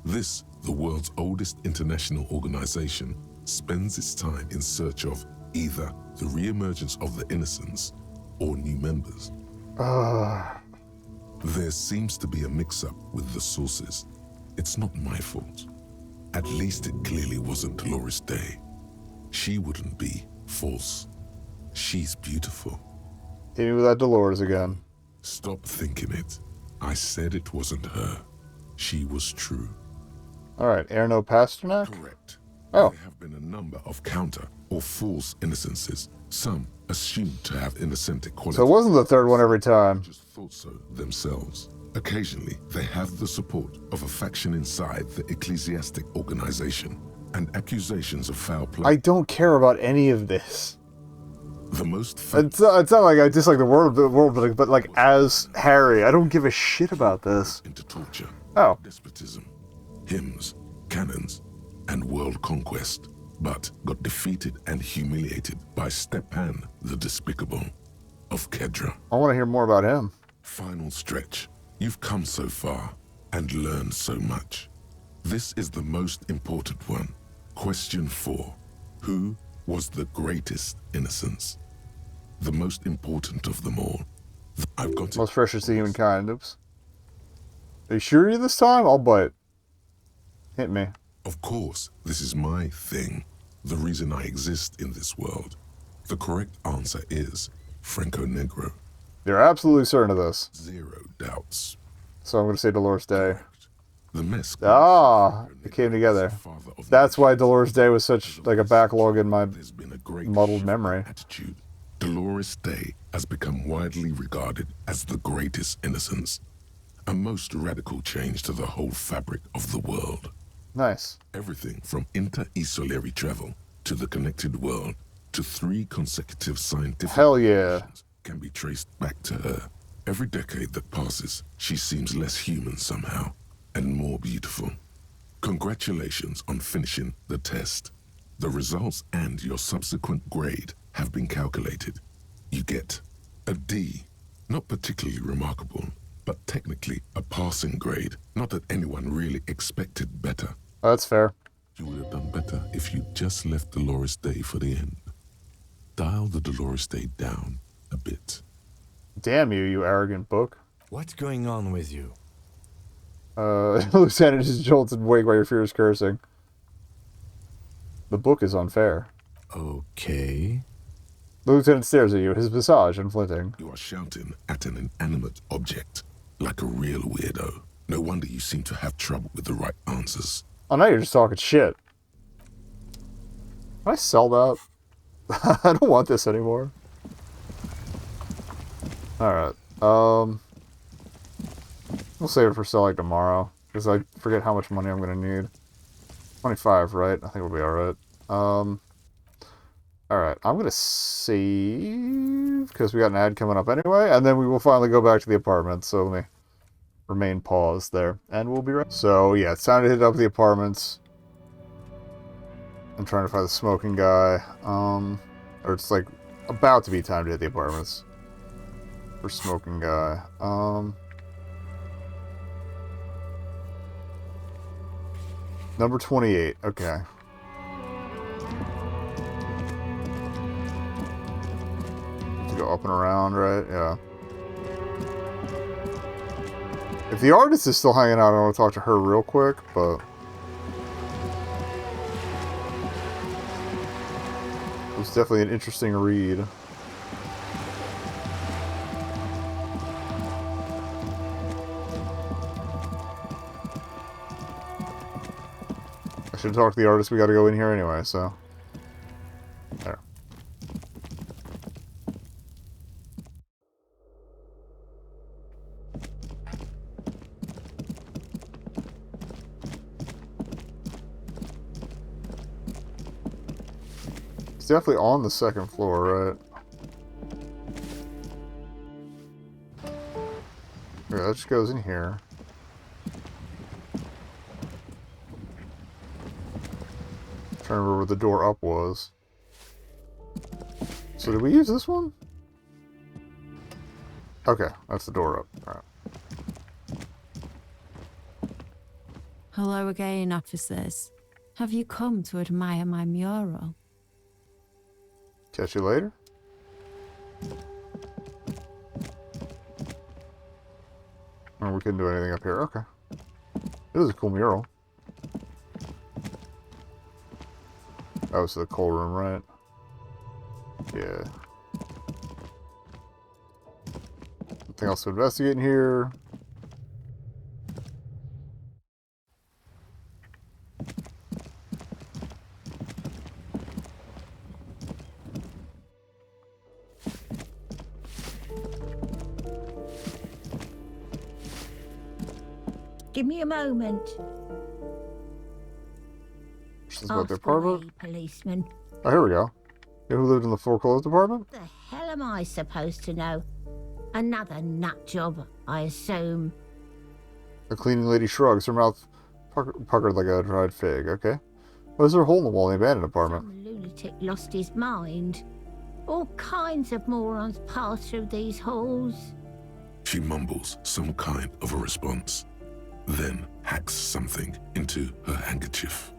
This, the world's oldest international organization, spends its time in search of either the re-emergence of the innocents or new members. There seems to be a mix-up with the sources. It's not my fault. At least it clearly wasn't Dolores Day. She wouldn't be false. She's beautiful. Hit me with that Dolores again. Stop thinking it. I said it wasn't her. She was true. Alright, Erno Pasternak? Correct. Oh. There have been a number of counter or false innocences. Some assumed to have innocentic qualities. So it wasn't the third one every time. Just thought so themselves. Occasionally, they have the support of a faction inside the ecclesiastic organization and accusations of foul play. I don't care about any of this. The most it's not like I dislike the world building, but like as Harry, I don't give a shit about this. Into torture, Oh. despotism, hymns, cannons, and world conquest, but got defeated and humiliated by Stepan the Despicable of Kedra. I want to hear more about him. Final stretch. You've come so far and learned so much. This is the most important one. Question 4. Who was the greatest innocence? The most important of them all. I've got Most precious to humankind. Oops. Are you sure you this time? I'll bite. Hit me. Of course, this is my thing. The reason I exist in this world. The correct answer is Franco Negro. You're absolutely certain of this. Zero doubts. So I'm going to say Dolores Day. The mess. Ah, it came together. That's why Dolores Day was such like a backlog in my There's been a great muddled memory. attitude. Dolores Day has become widely regarded as the greatest innocence. A most radical change to the whole fabric of the world. Nice. Everything from inter-esolary travel to the connected world to 3 consecutive scientific Hell yeah. missions can be traced back to her. Every decade that passes, she seems less human somehow and more beautiful. Congratulations on finishing the test. The results and your subsequent grade have been calculated. You get a D. Not particularly remarkable, but technically a passing grade. Not that anyone really expected better. That's fair. You would have done better if you just left Dolores Day for the end. Dial the Dolores Day down a bit. Damn you, you arrogant book. What's going on with you? Lieutenant is jolted awake by your fierce cursing. The book is unfair. Okay. The lieutenant stares at you, his visage unflinting. You are shouting at an inanimate object, like a real weirdo. No wonder you seem to have trouble with the right answers. Oh, now you're just talking shit. Can I sell that? I don't want this anymore. Alright, we'll save it for selling tomorrow, because I forget how much money I'm going to need. 25, right? I think we'll be alright. Alright, I'm going to save, because we got an ad coming up anyway, and then we will finally go back to the apartment, so let me remain paused there, and we'll be right. So, yeah, it's time to hit up the apartments. I'm trying to find the smoking guy, or it's like about to be time to hit the apartments. For smoking guy. Number 28. Okay. To go up and around, right? Yeah. If the artist is still hanging out, I want to talk to her real quick, but it was definitely an interesting read. should talk to the artist. We gotta go in here anyway, so. There. It's definitely on the second floor, right? Yeah, that just goes in here. Trying to remember where the door up was. So did we use this one? Okay, that's the door up. Alright. Hello again, officers. Have you come to admire my mural? Catch you later. Oh, we couldn't do anything up here. Okay. It is a cool mural. Oh, it's the coal room, right? Yeah. Nothing else to investigate in here. Give me a moment. This is about the Ask apartment. away, policeman. Oh, here we go. You know who lived in the foreclosed apartment? The hell am I supposed to know? Another nut job, I assume. The cleaning lady shrugs, her mouth puckered like a dried fig. Okay. Why is there a hole in the wall in the abandoned apartment? Some lunatic lost his mind. All kinds of morons pass through these halls. She mumbles some kind of a response, then hacks something into her handkerchief.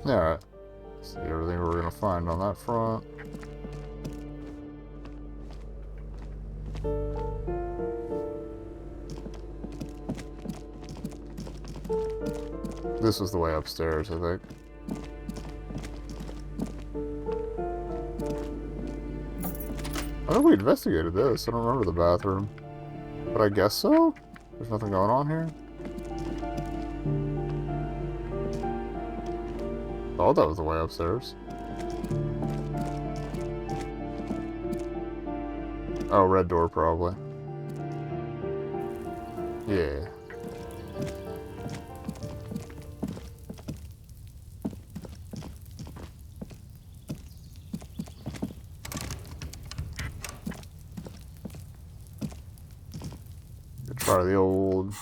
Alright. See everything we're gonna find on that front. This was the way upstairs, I think. I think we investigated this. I don't remember the bathroom. But I guess so? There's nothing going on here? Oh, that was the way upstairs. Oh, red door, probably. Yeah. Try the old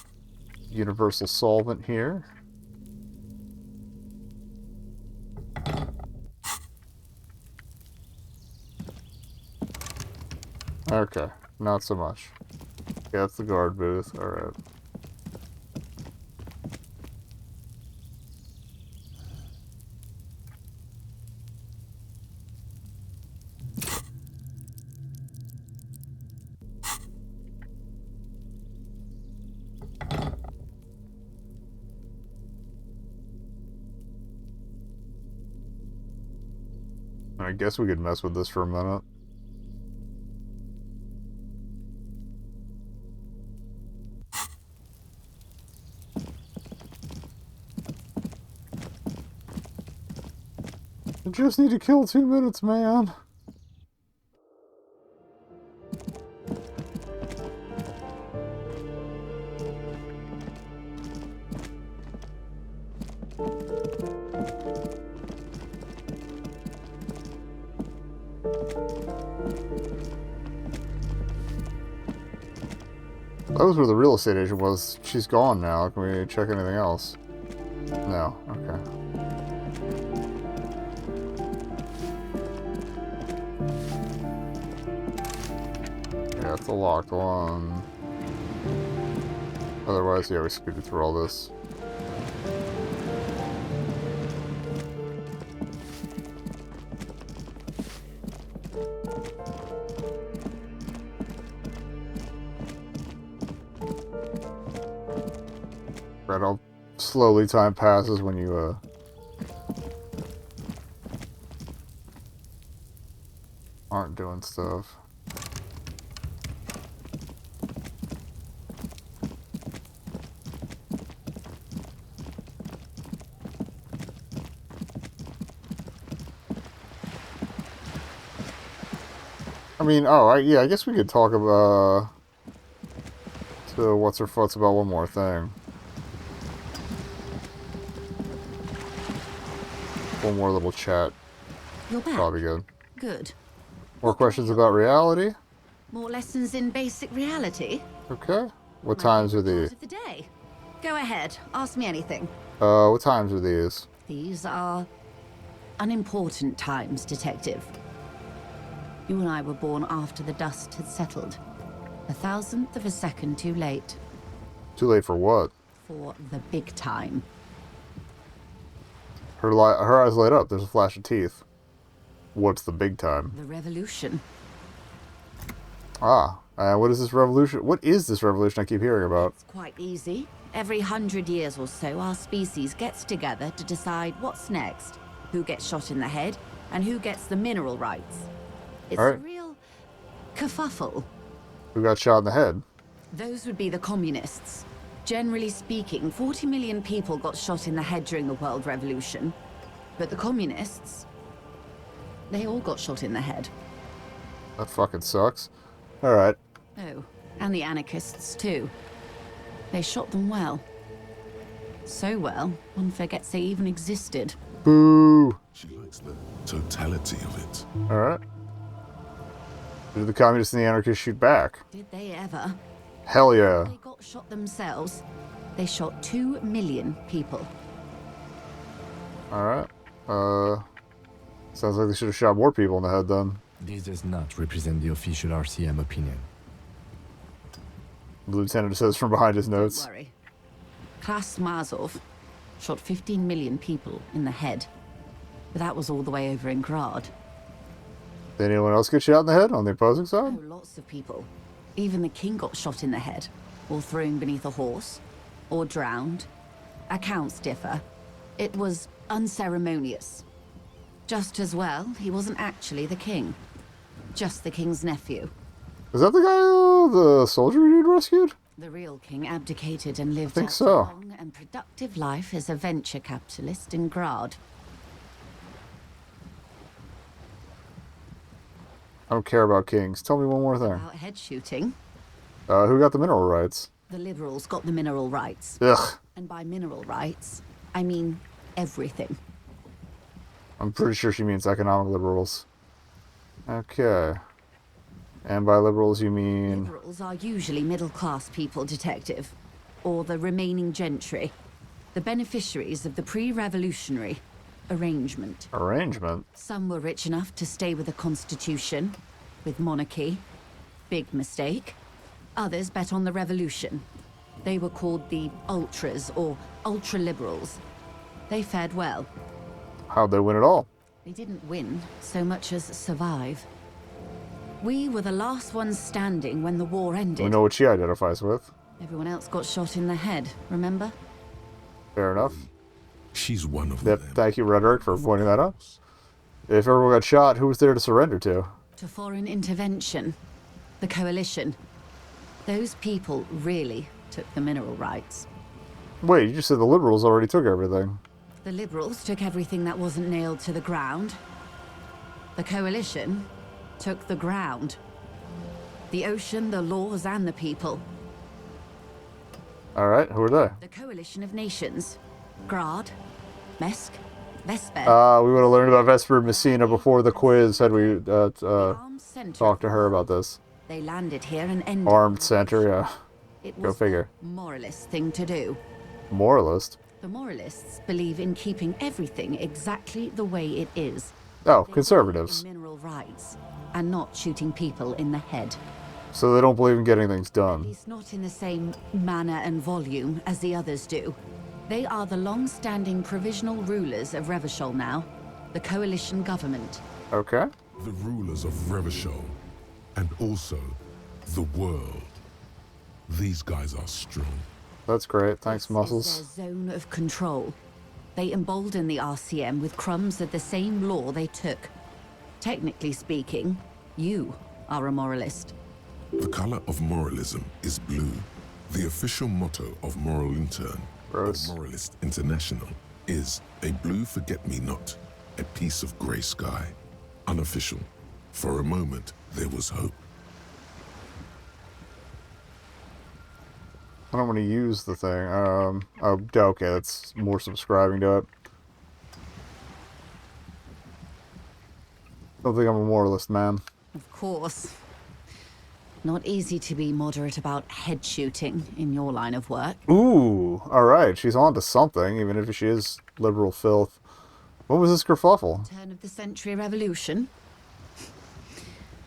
universal solvent here. Okay, not so much. Yeah, that's the guard booth. Alright. I guess we could mess with this for a minute. I just need to kill 2 minutes, man. That was where the real estate agent was. She's gone now. Can we check anything else? No. Okay. Yeah, it's a locked one. Otherwise, yeah, we scooted through all this. Right, how slowly time passes when you, aren't doing stuff. mean, yeah, I guess we could talk about to what's her foots about one more thing. One more little chat. You're back. Probably good. Good. More questions about reality? More lessons in basic reality? Okay. What times are these? Of the day. Go ahead. Ask me anything. What times are these? These are unimportant times, Detective. You and I were born after the dust had settled. 1,000th of a second too late. Too late for what? For the big time. Her eyes light up. There's a flash of teeth. What's the big time? The revolution. What is this revolution? What is this revolution I keep hearing about? It's quite easy. Every 100 years or so, our species gets together to decide what's next, who gets shot in the head, and who gets the mineral rights. It's a real kerfuffle. Who got shot in the head? Those would be the communists. Generally speaking, 40 million people got shot in the head during the World Revolution. But the communists, they all got shot in the head. That fucking sucks. Alright. Oh, and the anarchists too. They shot them well. So well, one forgets they even existed. Boo! She likes the totality of it. Alright. Did the communists and the anarchists shoot back? Did they ever? Hell yeah. They got shot themselves. They shot 2 million people. Alright. Sounds like they should have shot more people in the head then. This does not represent the official RCM opinion. The lieutenant says from behind his notes. Don't worry. Klas Mazov shot 15 million people in the head. But that was all the way over in Grad. Did anyone else get shot in the head on the opposing side? Oh, lots of people. Even the king got shot in the head, or thrown beneath a horse, or drowned. Accounts differ. It was unceremonious. Just as well, he wasn't actually the king. Just the king's nephew. Is that the guy, the soldier you'd rescued? The real king abdicated and lived think out so. a long and productive life as a venture capitalist in Grad. I don't care about kings. Tell me one more thing. About head shooting, Who got the mineral rights? the liberals got the mineral rights. Ugh. And by mineral rights, I mean everything. I'm pretty sure she means economic liberals. Okay. And by liberals you mean... Liberals are usually middle-class people, Detective. Or the remaining gentry. The beneficiaries of the pre-revolutionary arrangement. Arrangement? Some were rich enough to stay with the Constitution, with monarchy. Big mistake. Others bet on the revolution. They were called the ultras, or ultra-liberals. They fared well. How'd they win it all? They didn't win so much as survive. We were the last ones standing when the war ended. We know what she identifies with. Everyone else got shot in the head, remember? Fair enough. She's one of Yep, them. thank you, Rhetoric, for pointing that out. If everyone got shot, who was there to surrender to? To foreign intervention. The coalition. Those people really took the mineral rights. Wait, you just said the liberals already took everything. The liberals took everything that wasn't nailed to the ground. The coalition took the ground. The ocean, the laws, and the people. Alright, who are they? The coalition of nations. Grad, Mesk, Vesper. We would have learned about Vesper Messina before the quiz had we talked to her about this. They landed here and ended. Armed center, yeah. It Go was figure. the moralist thing to do. Moralist? The moralists believe in keeping everything exactly the way it is. Oh, They conservatives. believe in mineral rights, and not shooting people in the head. So they don't believe in getting things At done. least not in the same manner and volume as the others do. They are the long-standing provisional rulers of Revachol now, the coalition government. Okay. The rulers of Revachol, and also the world. These guys are strong. That's great. Thanks, This Muscles. is their zone of control. They embolden the RCM with crumbs of the same law they took. Technically speaking, you are a moralist. The color of moralism is blue. The official motto of Moral Intern, Gross. or Moralist International, is a blue forget-me-not, a piece of grey sky. Unofficial. For a moment, there was hope. I don't want to use the thing. Oh, okay, that's more subscribing to it. Don't think I'm a moralist, man. Of course. Not easy to be moderate about head shooting in your line of work. Ooh, alright, she's on to something, even if she is liberal filth. What was this kerfuffle? Turn of the century revolution?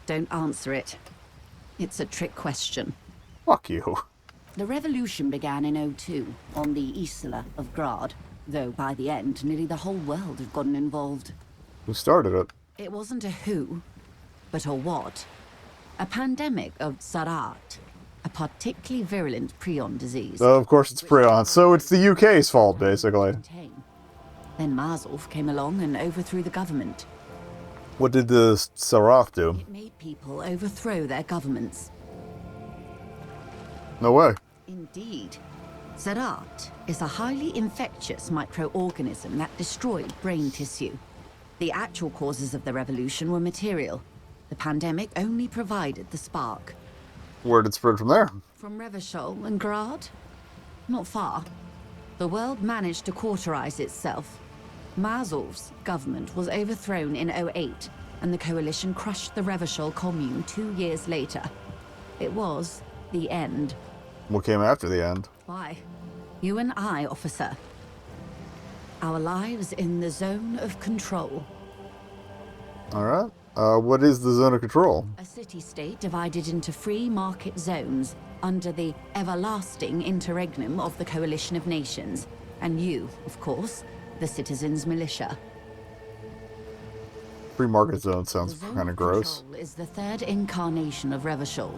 Don't answer it. It's a trick question. Fuck you. The revolution began in '02 on the Isla of Grad, though by the end, nearly the whole world had gotten involved. Who started it? It wasn't a who, but a what. A pandemic of Sarat, a particularly virulent prion disease. Of course it's prion, so it's the UK's fault, basically. Then Marzolf came along and overthrew the government. What did the Sarath do? It made people overthrow their governments. No way. Indeed. Sarat is a highly infectious microorganism that destroyed brain tissue. The actual causes of the revolution were material. The pandemic only provided the spark. Where did it spread from there? From Revachol and Grad? Not far. The world managed to cauterize itself. Marzolf's government was overthrown in '08, and the coalition crushed the Revachol commune 2 years later. It was the end. What came after the end? Why? You and I, officer. Our lives in the zone of control. Alright. What is the zone of control? A city-state divided into free market zones under the everlasting interregnum of the Coalition of Nations. And you, of course, the citizens' militia. Free market zone sounds kind of gross. Control is the third incarnation of Revachol,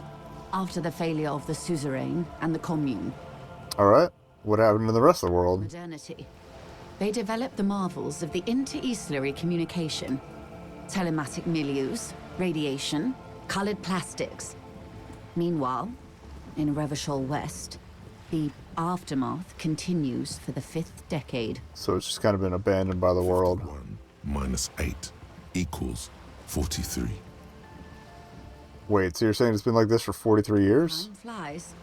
after the failure of the suzerain and the commune. Alright. What happened in the rest of the world? Modernity. They developed the marvels of the inter-eastlery communication. Telematic milieus, radiation, colored plastics. Meanwhile, in Revachol West, the aftermath continues for the 5th decade. So it's just kind of been abandoned by the world. 1 minus 8 equals 43. Wait, so you're saying it's been like this for 43 years? Time flies.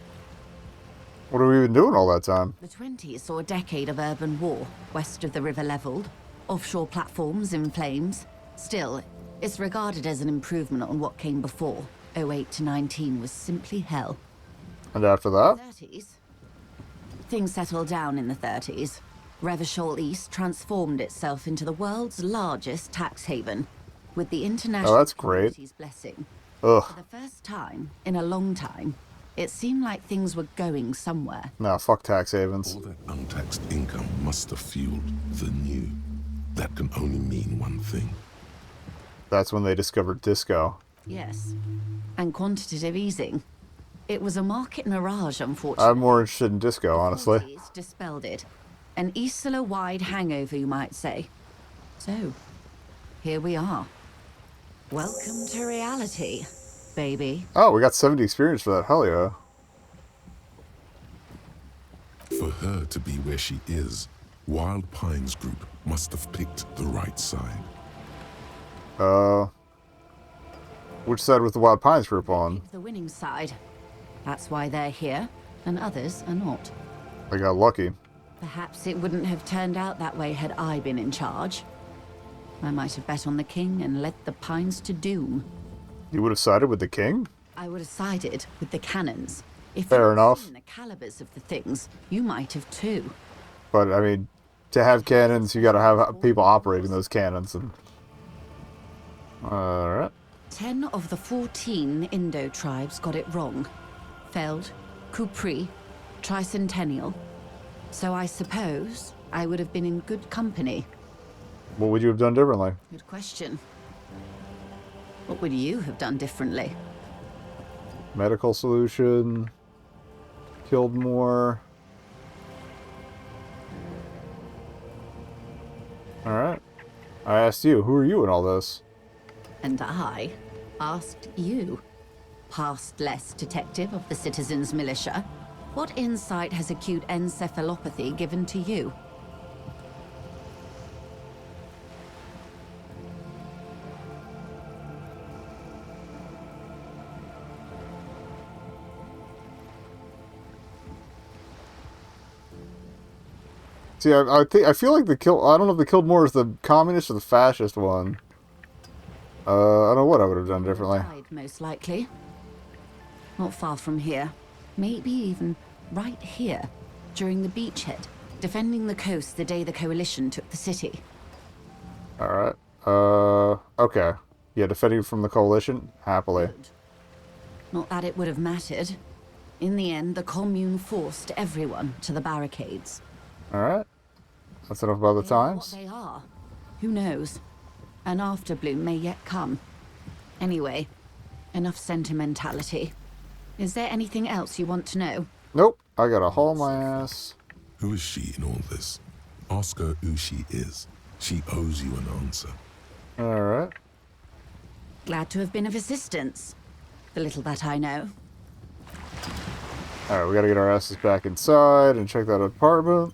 What have we been doing all that time? The 20s saw a decade of urban war, west of the river leveled, offshore platforms in flames. Still, it's regarded as an improvement on what came before. '08 to '19 was simply hell. And after that? 30s. Things settled down in the 30s. Revachol East transformed itself into the world's largest tax haven, with the international Oh, that's great. community's blessing. Ugh. For the first time in a long time, it seemed like things were going somewhere. No, fuck tax havens. All that untaxed income must have fueled the new. That can only mean one thing. That's when they discovered disco. Yes. And quantitative easing. It was a market mirage, unfortunately. I'm more interested in disco, honestly. 40s dispelled it. An Isla-wide hangover, you might say. So, here we are. Welcome to reality, baby. Oh, we got 70 experience for that. Hell yeah. For her to be where she is, Wild Pines Group must have picked the right side. Which side was the Wild Pines group on? The winning side. That's why they're here, and others are not. They got lucky. Perhaps it wouldn't have turned out that way had I been in charge. I might have bet on the king and led the Pines to doom. You would have sided with the king? I would have sided with the cannons. If Fair you'd enough. seen the calibers of the things, you might have too. But, I mean, to have cannons, you gotta have people operating those cannons. And alright. 10 of the 14 Indo tribes got it wrong. Feld, Kupri, Tricentennial. So I suppose I would have been in good company. What would you have done differently? Good question. What would you have done differently? Medical solution. Killed more. Alright. I asked you, who are you in all this? And I asked you, past less detective of the citizens' militia, what insight has acute encephalopathy given to you? See, I feel like I don't know if the killed more is the communist or the fascist one. I don't know what I would have done differently. Most likely. Not far from here. Maybe even right here, during the beachhead, defending the coast the day the Coalition took the city. Alright. Okay. Yeah, defending from the Coalition? Happily. Not that it would have mattered. In the end, the commune forced everyone to the barricades. Alright. That's enough about the times. What they are. Who knows? An afterbloom may yet come. Anyway, enough sentimentality. Is there anything else you want to know? Nope. I gotta haul my ass. Who is she in all this? Ask her who she is. She owes you an answer. Alright. Glad to have been of assistance. The little that I know. Alright, we gotta get our asses back inside and check that apartment.